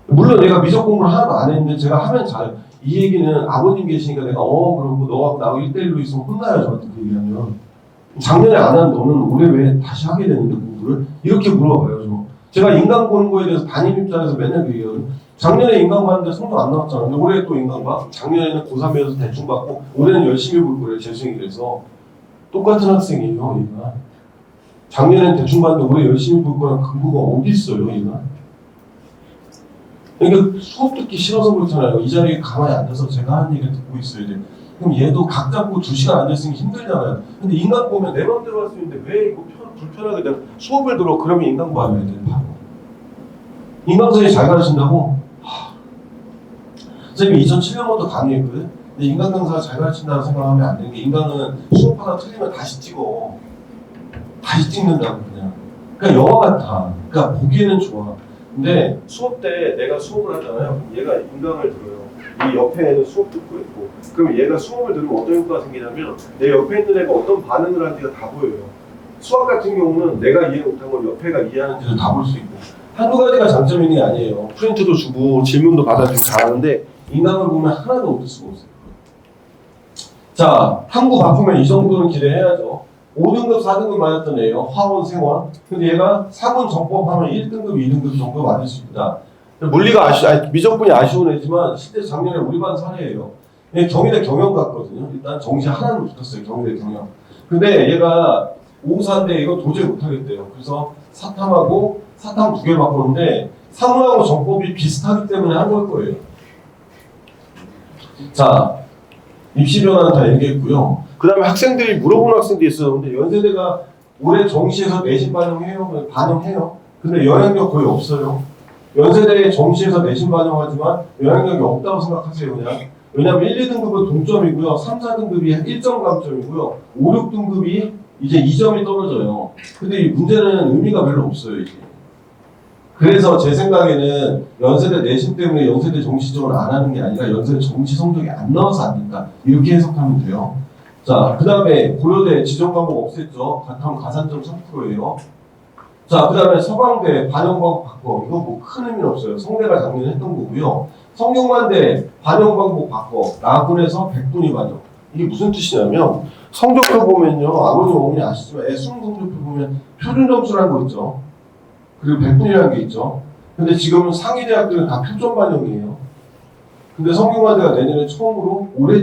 물론 내가 미적 공부를 하나도 안 했는데 제가 하면 잘해요. 이 얘기는 아버님 계시니까 내가 그럼 너하고 나하고 1대1로 있으면 혼나요 저한테 그 얘기하면. 작년에 안 한 너는 올해 왜 다시 하게 되는데 공부를? 이렇게 물어봐요 저. 제가 인강 보는 거에 대해서 담임 입장에서 맨날 그 얘기해요. 작년에 인강 봤는데 성적 안 나왔잖아. 근데 올해 또 인강 봐. 작년에는 고3에서 대충 받고 올해는 열심히 볼 거예요. 재수생이 돼서. 똑같은 학생이에요 얘가. 작년에는 대충 봤는데 올해 열심히 볼 거랑 근거가 어디 있어요 얘가. 그러니까 수업 듣기 싫어서 그렇잖아요. 이 자리에 가만히 앉아서 제가 하는 얘기를 듣고 있어야 돼요. 그럼 얘도 각 잡고 2시간 앉아있으면 힘들잖아요. 근데 인강 보면 내 맘대로 할 수 있는데 왜 이거 불편하게 내가 수업을 들어 그러면 인강 봐야 돼. 바로. 인강 선생님이 잘 가르친다고? 선생님이 2007년부터 강의했거든? 근데 인강 강사가 잘 가르친다고 생각하면 안 되는 게 인강은 수업 하나 틀리면 다시 찍어. 다시 찍는다고 그냥. 그러니까 영화 같아. 그러니까 보기에는 좋아. 근데 수업 때 내가 수업을 하잖아요. 얘가 인강을 들어요. 이 옆에는 수업 듣고 있고 그럼 얘가 수업을 들으면 어떤 효과가 생기냐면 내 옆에 있는 애가 어떤 반응을 하는지가 다 보여요. 수학 같은 경우는 내가 이해 못한 걸 옆에가 이해하는지도 다 볼 수 있고 한두 가지가 장점이 있는 게 아니에요. 프린트도 주고 질문도 받아주고 다 하는데 인강을 보면 하나도 얻을 수가 없어요. 자, 탐구 바꾸면 이 정도는 기대해야죠. 5등급, 4등급 맞았던 애예요. 화원, 생원. 근데 얘가 4분 정법하면 1등급, 2등급 정도 맞을 수 있다. 물리가 미적분이 아쉬운 애지만 실제 작년에 우리 반 사례예요. 경희대 경영 갔거든요. 일단 정시 하나는 붙었어요. 경희대 경영. 근데 얘가 5사인데 이거 도저히 못하겠대요. 그래서 사탐하고 사탐 2개를 바꿨는데 사문하고 정법이 비슷하기 때문에 한 걸 거예요. 자, 입시 변화는 다 얘기했고요. 그 다음에 학생들이 물어보는 학생들이 있어요. 근데 연세대가 올해 정시에서 내신 반영해요? 반영해요. 근데 영향력 거의 없어요. 연세대 정시에서 내신 반영하지만 영향력이 없다고 생각하세요 그냥. 왜냐면 1, 2등급은 동점이고요. 3, 4등급이 1점 감점이고요. 5, 6등급이 이제 2점이 떨어져요. 근데 이 문제는 의미가 별로 없어요 이게. 그래서 제 생각에는 연세대 내신 때문에 연세대 정시적으로 안 하는 게 아니라 연세대 정시 성적이 안 나와서 안 된다. 이렇게 해석하면 돼요. 자, 그 다음에 고려대 지정 과목 없앴죠. 가탐 가산점 3%예요. 자, 그 다음에 서강대 반영방법 바꿔. 이거 뭐 큰 의미는 없어요. 성대가 작년에 했던 거고요. 성균관대 반영방법 바꿔. 나군에서 백분위 반영. 이게 무슨 뜻이냐면 성적표 보면요. 아버님 어머니 아시지만 수능 성적표 보면 표준 점수라는 거 있죠. 그리고 백분위라는 게 있죠. 근데 지금은 상위 대학들은 다 표점 반영이에요. 근데 성균관대가 내년에 처음으로 올해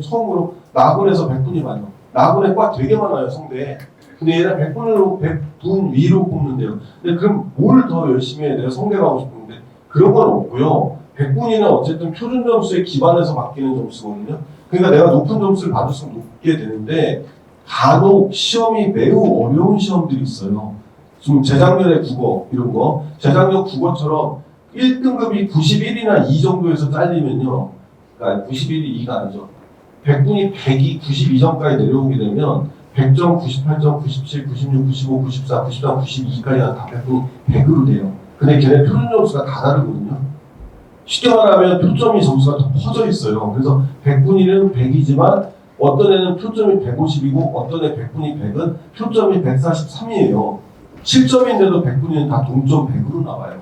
처음으로 나군에서 백분위 반영. 나군에 과 되게 많아요 성대에. 근데 얘는 100분 위로 뽑는데요. 근데 그럼 뭘 더 열심히 해? 내가 성대 가고 싶은데 그런 건 없고요. 100분위는 어쨌든 표준 점수에 기반해서 바뀌는 점수거든요. 그러니까 내가 높은 점수를 받을수록 높게 되는데 간혹 시험이 매우 어려운 시험들이 있어요. 지금 재작년에 국어 이런 거 재작년 국어처럼 1등급이 91이나 2 정도에서 잘리면요. 그러니까 91이 2가 아니죠. 100분이 100이 92점까지 내려오게 되면 100점, 98점, 97, 96, 95, 94, 93, 92까지가 다 100으로 돼요. 근데 걔네 표준 점수가 다 다르거든요. 쉽게 말하면 표점이 점수가 더 퍼져 있어요. 그래서 100분위는 100이지만 어떤 애는 표점이 150이고 어떤 애 100분위 100은 표점이 143이에요. 7점인데도 100분위는 다 동점 100으로 나와요.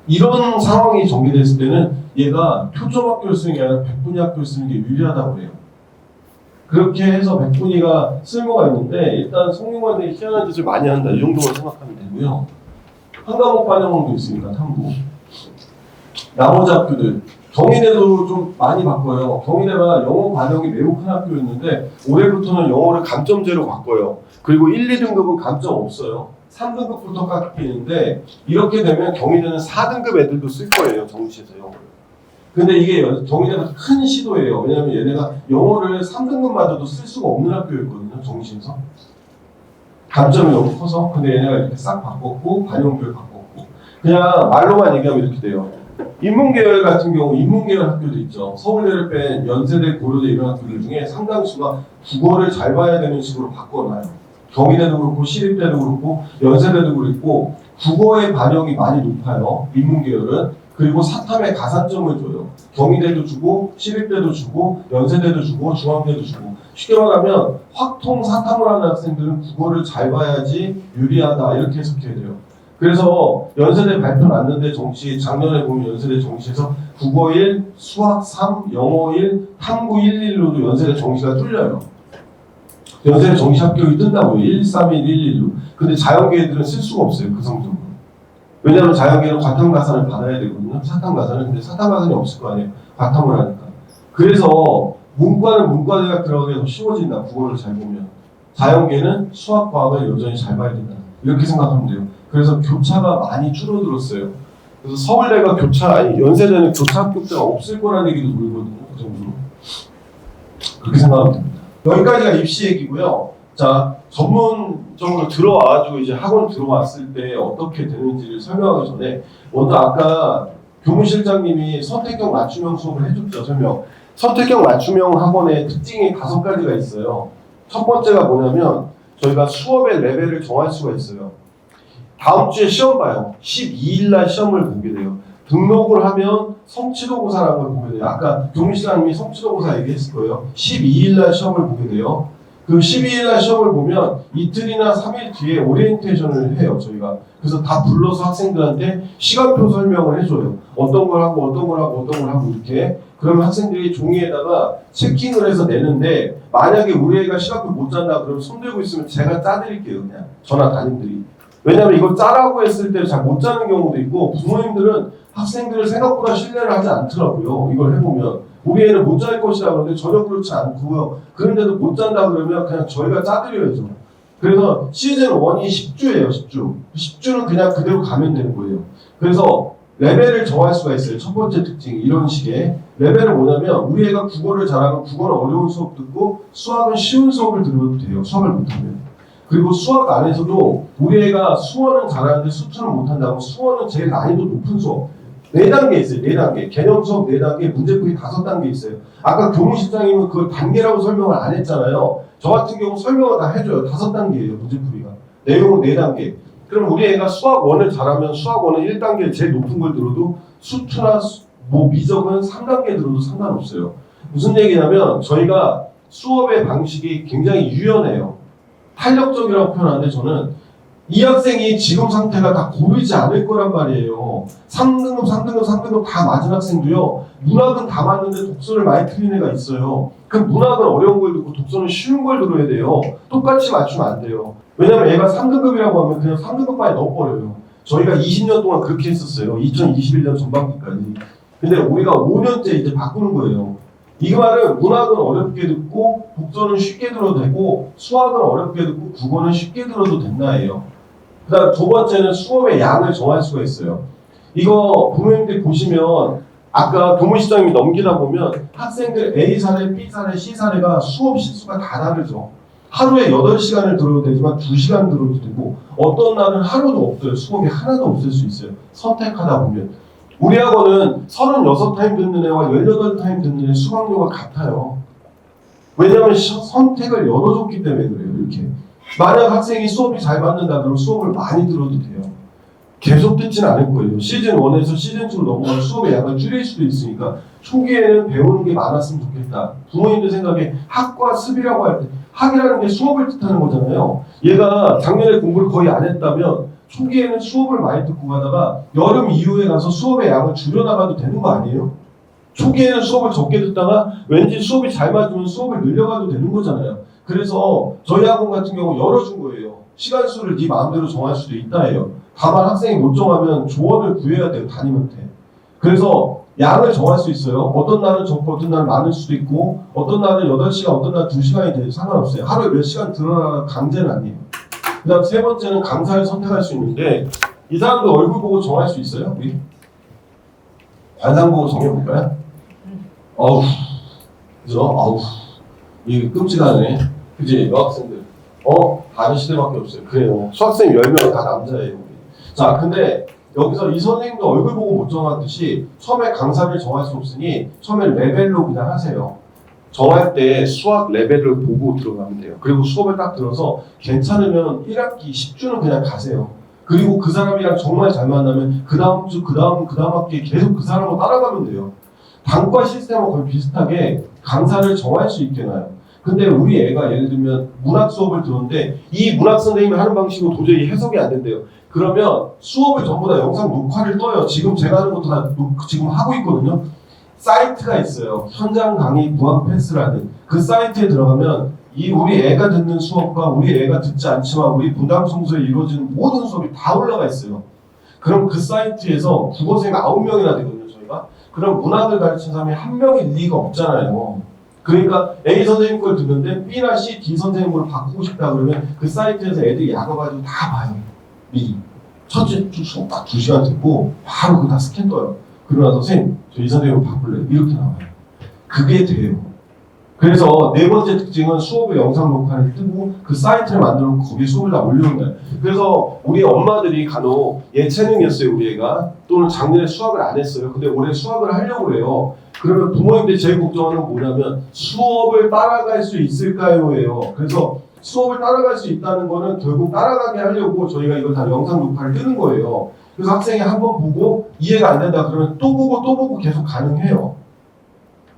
이런 상황이 전개됐을 때는 얘가 표점 학교를 쓰는 게 아니라 100분위 학교를 쓰는 게 유리하다고 해요. 그렇게 해서 100분위가 쓸모가 있는데 일단 성균관대에 희한한 짓을 많이 한다. 이 정도만 생각하면 되고요. 한 과목 반영도 있으니까 탐구. 나머지 학교들 경희대도 좀 많이 바꿔요. 경희대가 영어 반영이 매우 큰 학교였는데 올해부터는 영어를 감점제로 바꿔요. 그리고 1, 2등급은 감점 없어요. 3등급부터 깎이는데 이렇게 되면 경희대는 4등급 애들도 쓸 거예요. 정시에서 영어를. 근데 이게 경희대가 큰 시도예요. 왜냐면 얘네가 영어를 3등급마저도 쓸 수가 없는 학교였거든요. 정시에서. 단점이 너무 커서. 근데 얘네가 이렇게 싹 바꿨고 반영교육 바꿨고 그냥 말로만 얘기하면 이렇게 돼요. 인문계열 같은 경우 인문계열 학교도 있죠. 서울대를 뺀 연세대, 고려대 이런 학교들 중에 상당수가 국어를 잘 봐야 되는 식으로 바꿔놔요. 경희대도 그렇고 시립대도 그렇고 연세대도 그렇고 국어의 반영이 많이 높아요. 인문계열은. 그리고 사탐에 가산점을 줘요. 경희대도 주고 시립대도 주고 연세대도 주고 중앙대도 주고 쉽게 말하면 확통 사탐을 하는 학생들은 국어를 잘 봐야지 유리하다 이렇게 해석해야 돼요. 그래서 연세대 발표 났는데 정시 작년에 보면 연세대 정시에서 국어 1, 수학 3, 영어 1, 탐구 1, 1로도 연세대 정시가 뚫려요. 연세대 정시 합격이 뜬다고요. 1, 3, 1, 1, 1로. 근데 자연계들은 쓸 수가 없어요. 그 성적으로. 왜냐하면 자연계는 과탐 가산을 받아야 되거든요. 사탐 가산은. 근데 사탐 가산이 없을 거 아니에요. 과탐을 하니까. 그래서 문과는 문과대학 들어가기 더 쉬워진다. 국어를 잘 보면. 자연계는 수학, 과학을 여전히 잘 봐야 된다. 이렇게 생각하면 돼요. 그래서 교차가 많이 줄어들었어요. 그래서 서울대가 연세대는 교차 합격자가 없을 거라는 얘기도 돌거든요. 그 정도로. 그렇게 생각하면 됩니다. 여기까지가 입시 얘기고요. 자, 전문적으로 들어와가지고 이제 학원 들어왔을 때 어떻게 되는지를 설명하기 전에 먼저 아까 교무실장님이 선택형 맞춤형 수업을 해줬죠. 설명. 선택형 맞춤형 학원의 특징이 5가지가 있어요. 첫 번째가 뭐냐면 저희가 수업의 레벨을 정할 수가 있어요. 다음 주에 시험 봐요. 12일 날 시험을 보게 돼요. 등록을 하면 성취도고사라는 걸 보게 돼요. 아까 교무실장님이 성취도고사 얘기했을 거예요. 12일 날 시험을 보게 돼요. 그 12일 날 시험을 보면 이틀이나 3일 뒤에 오리엔테이션을 해요. 저희가. 그래서 다 불러서 학생들한테 시간표 설명을 해줘요. 어떤 걸 하고 어떤 걸 하고 어떤 걸 하고 이렇게. 그러면 학생들이 종이에다가 체킹을 해서 내는데 만약에 우리 애가 시간표 못 짠다 그러면 손 들고 있으면 제가 짜드릴게요. 그냥 전화 담임들이. 왜냐면 이걸 짜라고 했을 때 잘 못 짜는 경우도 있고 부모님들은 학생들을 생각보다 신뢰를 하지 않더라고요. 이걸 해보면 우리 애는 못 짤 것이다 그러는데 전혀 그렇지 않고요. 그런데도 못 짠다 그러면 그냥 저희가 짜드려야죠. 그래서 시즌 1이 10주예요. 10주. 10주는 그냥 그대로 가면 되는 거예요. 그래서 레벨을 정할 수가 있어요. 첫 번째 특징이 이런 식의 레벨은 뭐냐면 우리 애가 국어를 잘하면 국어는 어려운 수업 듣고 수학은 쉬운 수업을 들어도 돼요. 수학을 못하면. 그리고 수학 안에서도 우리 애가 수원은 잘하는데 수투는 못한다고 수원은 제일 난이도 높은 수업 4단계 있어요. 4단계 개념 수업 4단계 문제풀이 5단계 있어요. 아까 교무실장님은 그걸 단계라고 설명을 안 했잖아요. 저 같은 경우 설명을 다 해줘요. 5단계예요. 문제풀이가 내용은 4단계. 그럼 우리 애가 수학 1을 잘하면 수학 1은 1단계 제일 높은 걸 들어도 수투나 미적은 3단계 들어도 상관없어요. 무슨 얘기냐면 저희가 수업의 방식이 굉장히 유연해요. 탄력적이라고 표현하는데 저는 이 학생이 지금 상태가 다 고르지 않을 거란 말이에요. 3등급 다 맞은 학생도요. 문학은 다 맞는데 독서를 많이 틀린 애가 있어요. 그럼 문학은 어려운 걸 듣고 독서는 쉬운 걸 들어야 돼요. 똑같이 맞추면 안 돼요. 왜냐면 얘가 3등급이라고 하면 그냥 3등급반에 넣어버려요. 저희가 20년 동안 그렇게 했었어요. 2021년 전반기까지. 근데 우리가 5년째 이제 바꾸는 거예요. 이 말은 문학은 어렵게 듣고 독서는 쉽게 들어도 되고 수학은 어렵게 듣고 국어는 쉽게 들어도 된다예요. 그 다음 두 번째는 수업의 양을 정할 수가 있어요. 이거 부모님들이 보시면 아까 교무실장님이 넘기다 보면 학생들 A 사례, B 사례, C 사례가 수업 시수가 다 다르죠. 하루에 8시간을 들어도 되지만 2시간 들어도 되고 어떤 날은 하루도 없어요. 수업이 하나도 없을 수 있어요. 선택하다 보면. 우리 학원은 36타임 듣는 애와 18타임 듣는 애 수강료가 같아요. 왜냐하면 선택을 열어줬기 때문에 그래요. 이렇게. 만약 학생이 수업이 잘 받는다 그러면 수업을 많이 들어도 돼요. 계속 듣지는 않을 거예요. 시즌 1에서 시즌 2로 넘어가면 수업의 양을 줄일 수도 있으니까 초기에는 배우는 게 많았으면 좋겠다. 부모님들 생각에 학과 습이라고 할 때 학이라는 게 수업을 뜻하는 거잖아요. 얘가 작년에 공부를 거의 안 했다면 초기에는 수업을 많이 듣고 가다가 여름 이후에 가서 수업의 양을 줄여나가도 되는 거 아니에요? 초기에는 수업을 적게 듣다가 왠지 수업이 잘 맞으면 수업을 늘려가도 되는 거잖아요. 그래서 저희 학원 같은 경우 열어준 거예요. 시간 수를 네 마음대로 정할 수도 있다 해요. 다만 학생이 못 정하면 조언을 구해야 돼요. 담임한테. 그래서 양을 정할 수 있어요. 어떤 날은 적고 어떤 날은 많을 수도 있고 어떤 날은 8시간 어떤 날 2시간이 돼도 상관없어요. 하루에 몇 시간 들어라 강제는 아니에요. 그 다음 세 번째는 강사를 선택할 수 있는데 이 사람도 얼굴 보고 정할 수 있어요? 우리? 관상 보고 정해볼까요? 어우, 그죠? 어우, 이게 끔찍하네. 그지? 여학생들. 다른 시대밖에 없어요. 그래요. 수학생 10명 다 남자예요. 자, 근데 여기서 이 선생님도 얼굴 보고 못 정하듯이 처음에 강사를 정할 수 없으니 처음에 레벨로 그냥 하세요. 정할 때 수학 레벨을 보고 들어가면 돼요. 그리고 수업을 딱 들어서 괜찮으면 1학기 10주는 그냥 가세요. 그리고 그 사람이랑 정말 잘 만나면 그 다음 주, 그 다음 학기에 계속 그 사람을 따라가면 돼요. 단과 시스템과 거의 비슷하게 강사를 정할 수 있게 나요. 근데 우리 애가 예를 들면 문학 수업을 들었는데 이 문학 선생님이 하는 방식으로 도저히 해석이 안 된대요. 그러면 수업을 전부 다 영상 녹화를 떠요. 지금 제가 하는 것도 다 지금 하고 있거든요. 사이트가 있어요. 현장 강의 무한 패스라는 그 사이트에 들어가면 이 우리 애가 듣는 수업과 우리 애가 듣지 않지만 우리 분당 청소에 이루어지는 모든 수업이 다 올라가 있어요. 그럼 그 사이트에서 국어생 9명이나 되거든요. 저희가. 그럼 문학을 가르치는 사람이 한 명일 리가 없잖아요. 그러니까 A 선생님 걸 듣는데 B나 C, D 선생님 걸 바꾸고 싶다 그러면 그 사이트에서 애들이 약어가지고 다 봐요. 미리. 첫째 주 수업 딱 2시간 듣고 바로 그거 다 스캔 떠요. 그러고 나서 선생님 저 이 선생님을 바꿀래요. 이렇게 나와요. 그게 돼요. 그래서 네 번째 특징은 수업의 영상 녹화를 뜨고 그 사이트를 만들고 거기에 수업을 다 올려놓는다. 그래서 우리 엄마들이 간혹 예체능이었어요 우리 애가 또는 작년에 수학을 안 했어요. 근데 올해 수학을 하려고 그래요. 그러면 부모님들이 제일 걱정하는 건 뭐냐면 수업을 따라갈 수 있을까요?예요. 그래서 수업을 따라갈 수 있다는 거는 결국 따라가게 하려고 저희가 이걸 다 영상 녹화를 뜨는 거예요. 그래서 학생이 한번 보고 이해가 안 된다 그러면 또 보고 계속 가능해요.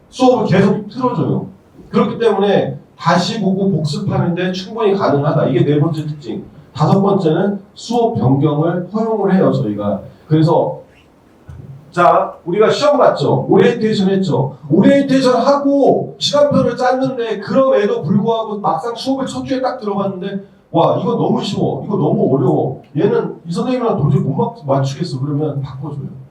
수업을 계속 틀어줘요. 그렇기 때문에 다시 보고 복습하는데 충분히 가능하다. 이게 네 번째 특징. 다섯 번째는 수업 변경을 허용을 해요, 저희가. 그래서 자, 우리가 시험 봤죠? 오리엔테이션 했죠? 오리엔테이션 하고 시간표를 짰는데 그럼에도 불구하고 막상 수업을 첫 주에 딱 들어봤는데 와, 이거 너무 쉬워. 이거 너무 어려워. 얘는 이 선생님이랑 도저히 못 맞추겠어. 그러면 바꿔줘요.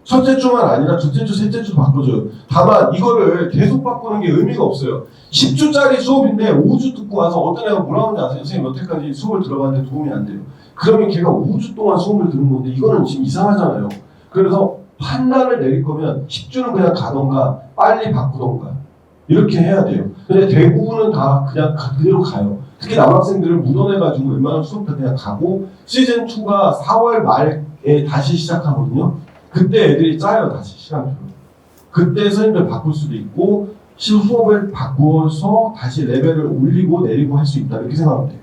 첫째 주만 아니라 둘째 주, 셋째 주도 바꿔줘요. 다만 이거를 계속 바꾸는 게 의미가 없어요. 10주짜리 수업인데 5주 듣고 와서 어떤 애가 뭐라 하는지 아세요? 선생님 여태까지 수업을 들어봤는데 도움이 안 돼요. 그러면 걔가 5주 동안 수업을 듣는 건데 이거는 지금 이상하잖아요. 그래서 판단을 내릴 거면 10주는 그냥 가던가 빨리 바꾸던가 이렇게 해야 돼요. 근데 대부분은 다 그냥 그대로 가요. 특히 남학생들을 묻어내가지고 웬만하면 수업 다 그냥 가고 시즌2가 4월 말에 다시 시작하거든요. 그때 애들이 짜요 다시 시간표를. 그때 선생님들 바꿀 수도 있고 수업을 바꿔서 다시 레벨을 올리고 내리고 할 수 있다 이렇게 생각하면 돼요.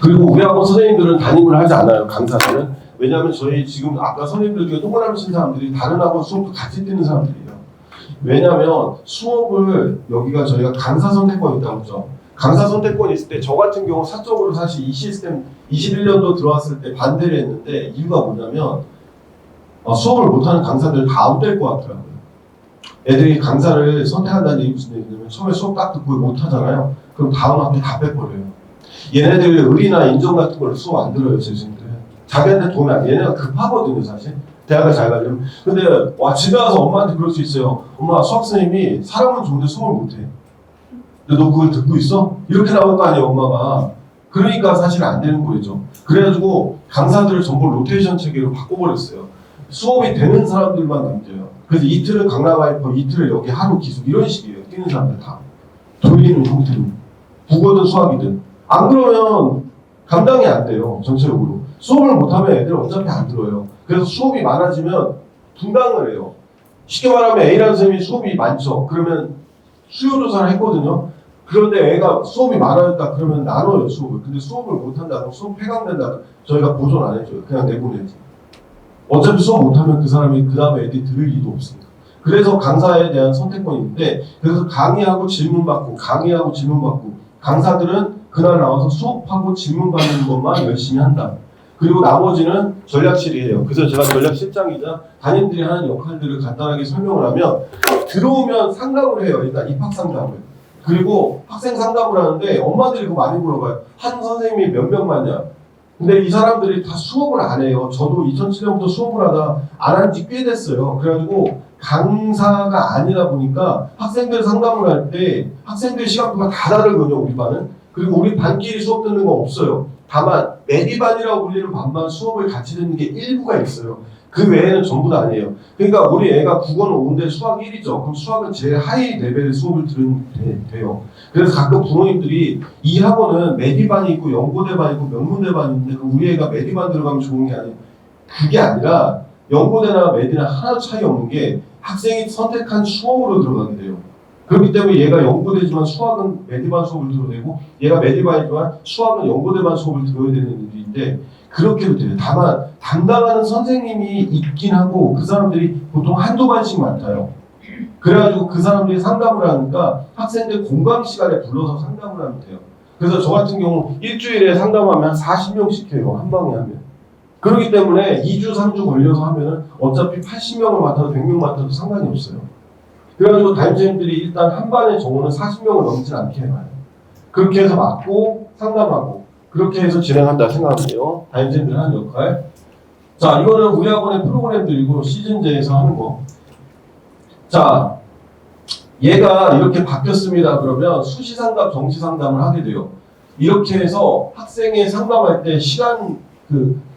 그리고 우리 학원 선생님들은 담임을 하지 않아요. 강사들은. 왜냐하면 저희 지금 아까 선생님들 중에 동그라미 친 사람들이 다른 학원 수업도 같이 뛰는 사람들이에요. 왜냐하면 수업을 여기가 저희가 강사 선택권이 있다고 했죠. 강사 선택권이 있을 때 저 같은 경우 사적으로 사실 이 시스템 21년도 들어왔을 때 반대를 했는데 이유가 뭐냐면 수업을 못하는 강사들 다 아웃될 것 같더라고요. 애들이 강사를 선택한다는 얘기 무슨 얘기냐면 처음에 수업 딱 듣고 못하잖아요. 그럼 다음 학기 다 빼버려요. 얘네들 의리나 인정 같은 걸 수업 안 들어요. 제 친구들. 자기한테 도움이 안 돼. 얘네가 급하거든요 사실. 대학을 잘 가려면. 근데 와 집에 와서 엄마한테 그럴 수 있어요. 엄마 수학 선생님이 사람은 좋은데 수업을 못해. 근데 너 그걸 듣고 있어? 이렇게 나올 거 아니에요 엄마가. 그러니까 사실 안 되는 거죠. 그래가지고 강사들을 전부 로테이션 체계로 바꿔버렸어요. 수업이 되는 사람들만 남겨요. 그래서 이틀은 강남와이퍼, 이틀을 여기 하루 기숙 이런 식이에요. 뛰는 사람들 다. 돌리는 형태로. 국어든 수학이든. 안 그러면 감당이 안 돼요. 전체적으로. 수업을 못하면 애들 어차피 안 들어요. 그래서 수업이 많아지면 분당을 해요. 쉽게 말하면 A라는 선생님이 수업이 많죠. 그러면 수요조사를 했거든요. 그런데 애가 수업이 많아졌다 그러면 나눠요 수업을. 근데 수업을 못한다 그러면 수업 폐강된다 저희가 보존 안 해줘요. 그냥 내보내지. 어차피 수업 못하면 그 사람이 그 다음에 애들이 들을 이유도 없으니까. 그래서 강사에 대한 선택권이 있는데 그래서 강의하고 질문받고 강의하고 질문받고 강사들은 그날 나와서 수업하고 질문받는 것만 열심히 한다. 그리고 나머지는 전략실이에요. 그래서 제가 전략실장이자 담임들이 하는 역할들을 간단하게 설명을 하면 들어오면 상담을 해요. 일단 입학 상담을. 그리고 학생 상담을 하는데 엄마들이 그거 많이 물어봐요. 한 선생님이 몇 명 맞냐? 근데 이 사람들이 다 수업을 안 해요. 저도 2007년부터 수업을 하다 안 한 지 꽤 됐어요. 그래가지고 강사가 아니다 보니까 학생들 상담을 할 때 학생들 시간표가 다 다르거든요. 우리 반은. 그리고 우리 반끼리 수업 듣는 거 없어요. 다만 메디반이라고 불리는 반만 수업을 같이 듣는 게 일부가 있어요. 그 외에는 전부 다 아니에요. 그러니까 우리 애가 국어는 5인데 수학 1이죠. 그럼 수학은 제일 하이 레벨의 수업을 들으면 돼요. 그래서 가끔 부모님들이 이 학원은 메디반이 있고 연고대반이 있고 명문대반이 있는데 우리 애가 메디반 들어가면 좋은 게 아니에요. 그게 아니라 연고대나 메디나 하나 차이 없는 게 학생이 선택한 수업으로 들어가게 돼요. 그렇기 때문에 얘가 연고대지만 수학은 메디반 수업을 들어야 되고 얘가 메디반이지만 수학은 연고대반 수업을 들어야 되는 일인데 그렇게도 돼요. 다만 담당하는 선생님이 있긴 하고 그 사람들이 보통 한두 반씩 맡아요. 그래가지고 그 사람들이 상담을 하니까 학생들 공강 시간에 불러서 상담을 하면 돼요. 그래서 저 같은 경우 일주일에 상담하면 40명씩 해요. 한 방에 하면. 그렇기 때문에 2주, 3주 걸려서 하면은 어차피 80명을 맡아도 100명 맡아도 상관이 없어요. 그래가지고 담임선생님들이 일단 한 반의 정원은 40명을 넘지 않게 해놔요. 그렇게 해서 맡고 상담하고 그렇게 해서 진행한다 생각하면 돼요. 담임선생님들이 하는 역할. 자, 이거는 우리 학원의 프로그램들이고 시즌제에서 하는 거. 자, 얘가 이렇게 바뀌었습니다. 그러면 수시상담, 정시상담을 하게 돼요. 이렇게 해서 학생이 상담할 때 시간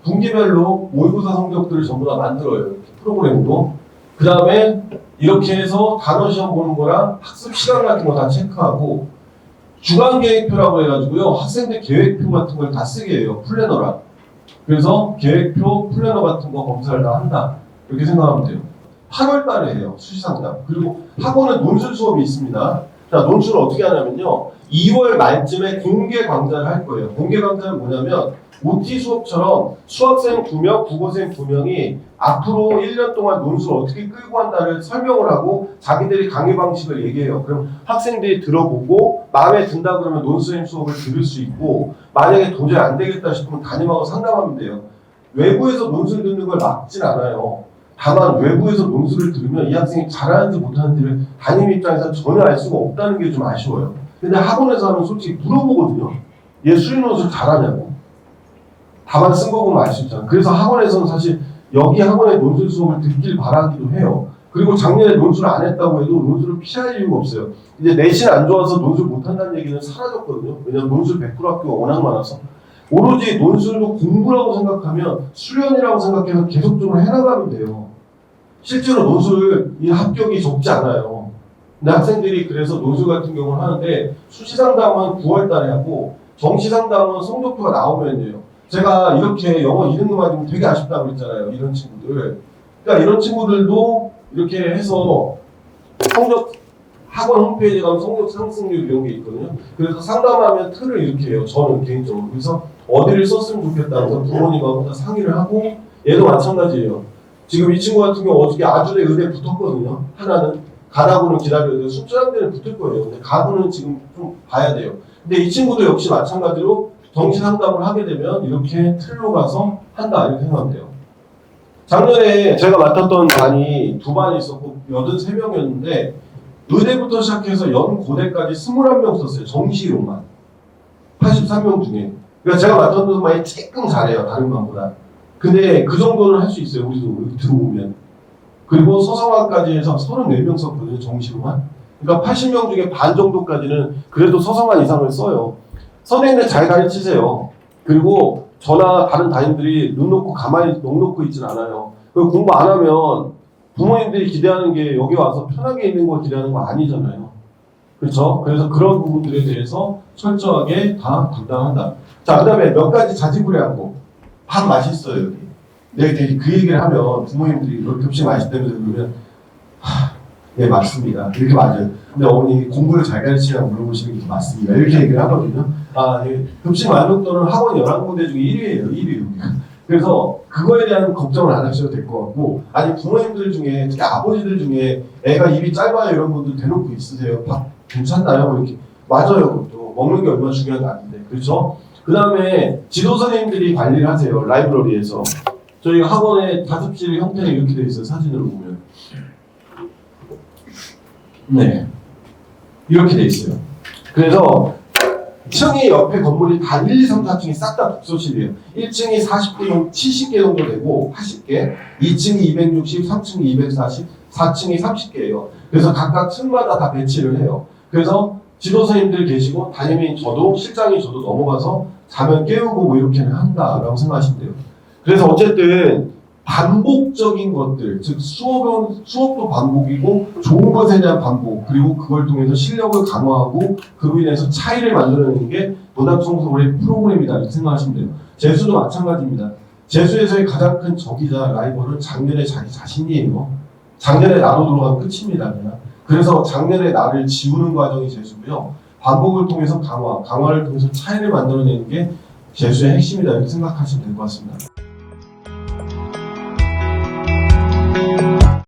분기별로 모의고사 성적들을 전부 다 만들어요. 프로그램도. 그 다음에 이렇게 해서 단어 시험 보는 거랑 학습 시간 같은 거 다 체크하고 주간 계획표라고 해가지고요. 학생들 계획표 같은 걸 다 쓰게 해요. 플래너랑. 그래서 계획표, 플래너 같은 거 검사를 다 한다. 이렇게 생각하면 돼요. 8월 달에 해요. 수시상담. 그리고 학원은 논술 수업이 있습니다. 자, 논술을 어떻게 하냐면요. 2월 말쯤에 공개 강좌를 할 거예요. 공개 강좌는 뭐냐면 OT 수업처럼 수학생 2명, 국어생 2명이 앞으로 1년 동안 논술을 어떻게 끌고 간다를 설명을 하고 자기들이 강의 방식을 얘기해요. 그럼 학생들이 들어보고 마음에 든다 그러면 논술형 수업을 들을 수 있고 만약에 도저히 안 되겠다 싶으면 담임하고 상담하면 돼요. 외부에서 논술 듣는 걸 막진 않아요. 다만 외부에서 논술을 들으면 이 학생이 잘하는지 못하는지를 담임 입장에서 전혀 알 수가 없다는 게 좀 아쉬워요. 근데 학원에서 하면 솔직히 물어보거든요. 얘 수리 논술 잘하냐고. 답안 쓴 거 보면 알 수 있잖아요. 그래서 학원에서는 사실 여기 학원의 논술 수업을 듣길 바라기도 해요. 그리고 작년에 논술을 안 했다고 해도 논술을 피할 이유가 없어요. 이제 내신 안 좋아서 논술 못한다는 얘기는 사라졌거든요. 왜냐면 논술 100% 학교가 워낙 많아서. 오로지 논술도 공부라고 생각하면 수련이라고 생각해서 계속적으로 해나가면 돼요. 실제로 논술 합격이 적지 않아요. 근데 학생들이 그래서 논술 같은 경우는 하는데 수시상담은 9월 달에 하고 정시상담은 성적표가 나오면 돼요. 제가 이렇게 영어 2등급 맞으면 되게 아쉽다고 그랬잖아요. 이런 친구들. 그러니까 이런 친구들도 이렇게 해서 성적 학원 홈페이지에 가면 성적 상승률 이런 게 있거든요. 그래서 상담하면 틀을 이렇게 해요. 저는 개인적으로. 그래서 어디를 썼으면 좋겠다면서 부모님하고 다 상의를 하고 얘도 마찬가지예요. 지금 이 친구 같은 경우 어저께 아주대 의대 붙었거든요. 하나는 가다구는 기다려야 돼요. 숙제학대는 붙을 거예요. 근데 가구는 지금 좀 봐야 돼요. 근데 이 친구도 역시 마찬가지로 정시 상담을 하게 되면 이렇게 틀로 가서 한다 이렇게 생각하면 돼요. 작년에 제가 맡았던 반이 2반이 있었고 83명이었는데 의대부터 시작해서 연고대까지 21명 썼어요. 정시로만. 83명 중에. 그러니까 제가 맡았던 반이 조금 잘해요. 다른 반보다. 근데 그 정도는 할 수 있어요. 우리도 여기 들어오면. 그리고 서성환까지 해서 34명 썼거든요. 정시로만. 그러니까 80명 중에 반 정도까지는 그래도 서성환 이상을 써요. 선생님들 잘 가르치세요. 그리고 저나 다른 담임들이 눈 놓고 가만히 넋 놓고 있진 않아요. 공부 안 하면 부모님들이 기대하는 게 여기 와서 편하게 있는 걸 기대하는 거 아니잖아요. 그렇죠? 그래서 그런 부분들에 대해서 철저하게 다 담당한다. 자, 그 다음에 몇 가지 자지구레한 거. 밥 맛있어요, 여기. 내가 그 얘기를 하면 부모님들이 급식 맛있다면서 그러면 네, 맞습니다. 이렇게 맞아요. 근데 어머니 공부를 잘 가르치냐고 물어보시는 게 맞습니다. 이렇게 얘기를 하거든요. 아, 예. 급식 만족도는 학원 11군데 중에 1위예요. 1위. 그래서 그거에 대한 걱정을 안 하셔도 될 것 같고, 아니 부모님들 중에 특히 아버지들 중에 애가 입이 짧아요 이런 분들 대놓고 있으세요. 밥 괜찮나요? 이렇게 맞아요. 그것도 먹는 게 얼마나 중요한 거 아닌데, 그렇죠? 그 다음에 지도 선생님들이 관리를 하세요. 라이브러리에서. 저희 학원의 자습실 형태는 이렇게 되어 있어요. 사진으로 보면. 네, 이렇게 돼 있어요. 그래서 층이 옆에 건물이 다 1, 2, 3, 4층이 싹 다 독서실이에요. 1층이 40개 정도, 70개 정도 되고 80개, 2층이 260, 3층이 240, 4층이 30개예요. 그래서 각각 층마다 다 배치를 해요. 그래서 지도사님들 계시고 담임인 저도 실장이 저도 넘어가서 자면 깨우고 뭐 이렇게는 한다라고 생각하시면 돼요. 그래서 어쨌든 반복적인 것들, 즉 수업도 반복이고 좋은 것에 대한 반복, 그리고 그걸 통해서 실력을 강화하고 그로 인해서 차이를 만들어내는 게 도담청소년의 프로그램이다 이렇게 생각하시면 돼요. 재수도 마찬가지입니다. 재수에서의 가장 큰 적이자 라이벌은 작년에 자기 자신이에요. 작년에 나로 돌아가면 끝입니다. 그냥. 그래서 작년에 나를 지우는 과정이 재수고요. 반복을 통해서 강화를 통해서 차이를 만들어내는 게 재수의 핵심이다 이렇게 생각하시면 될 것 같습니다.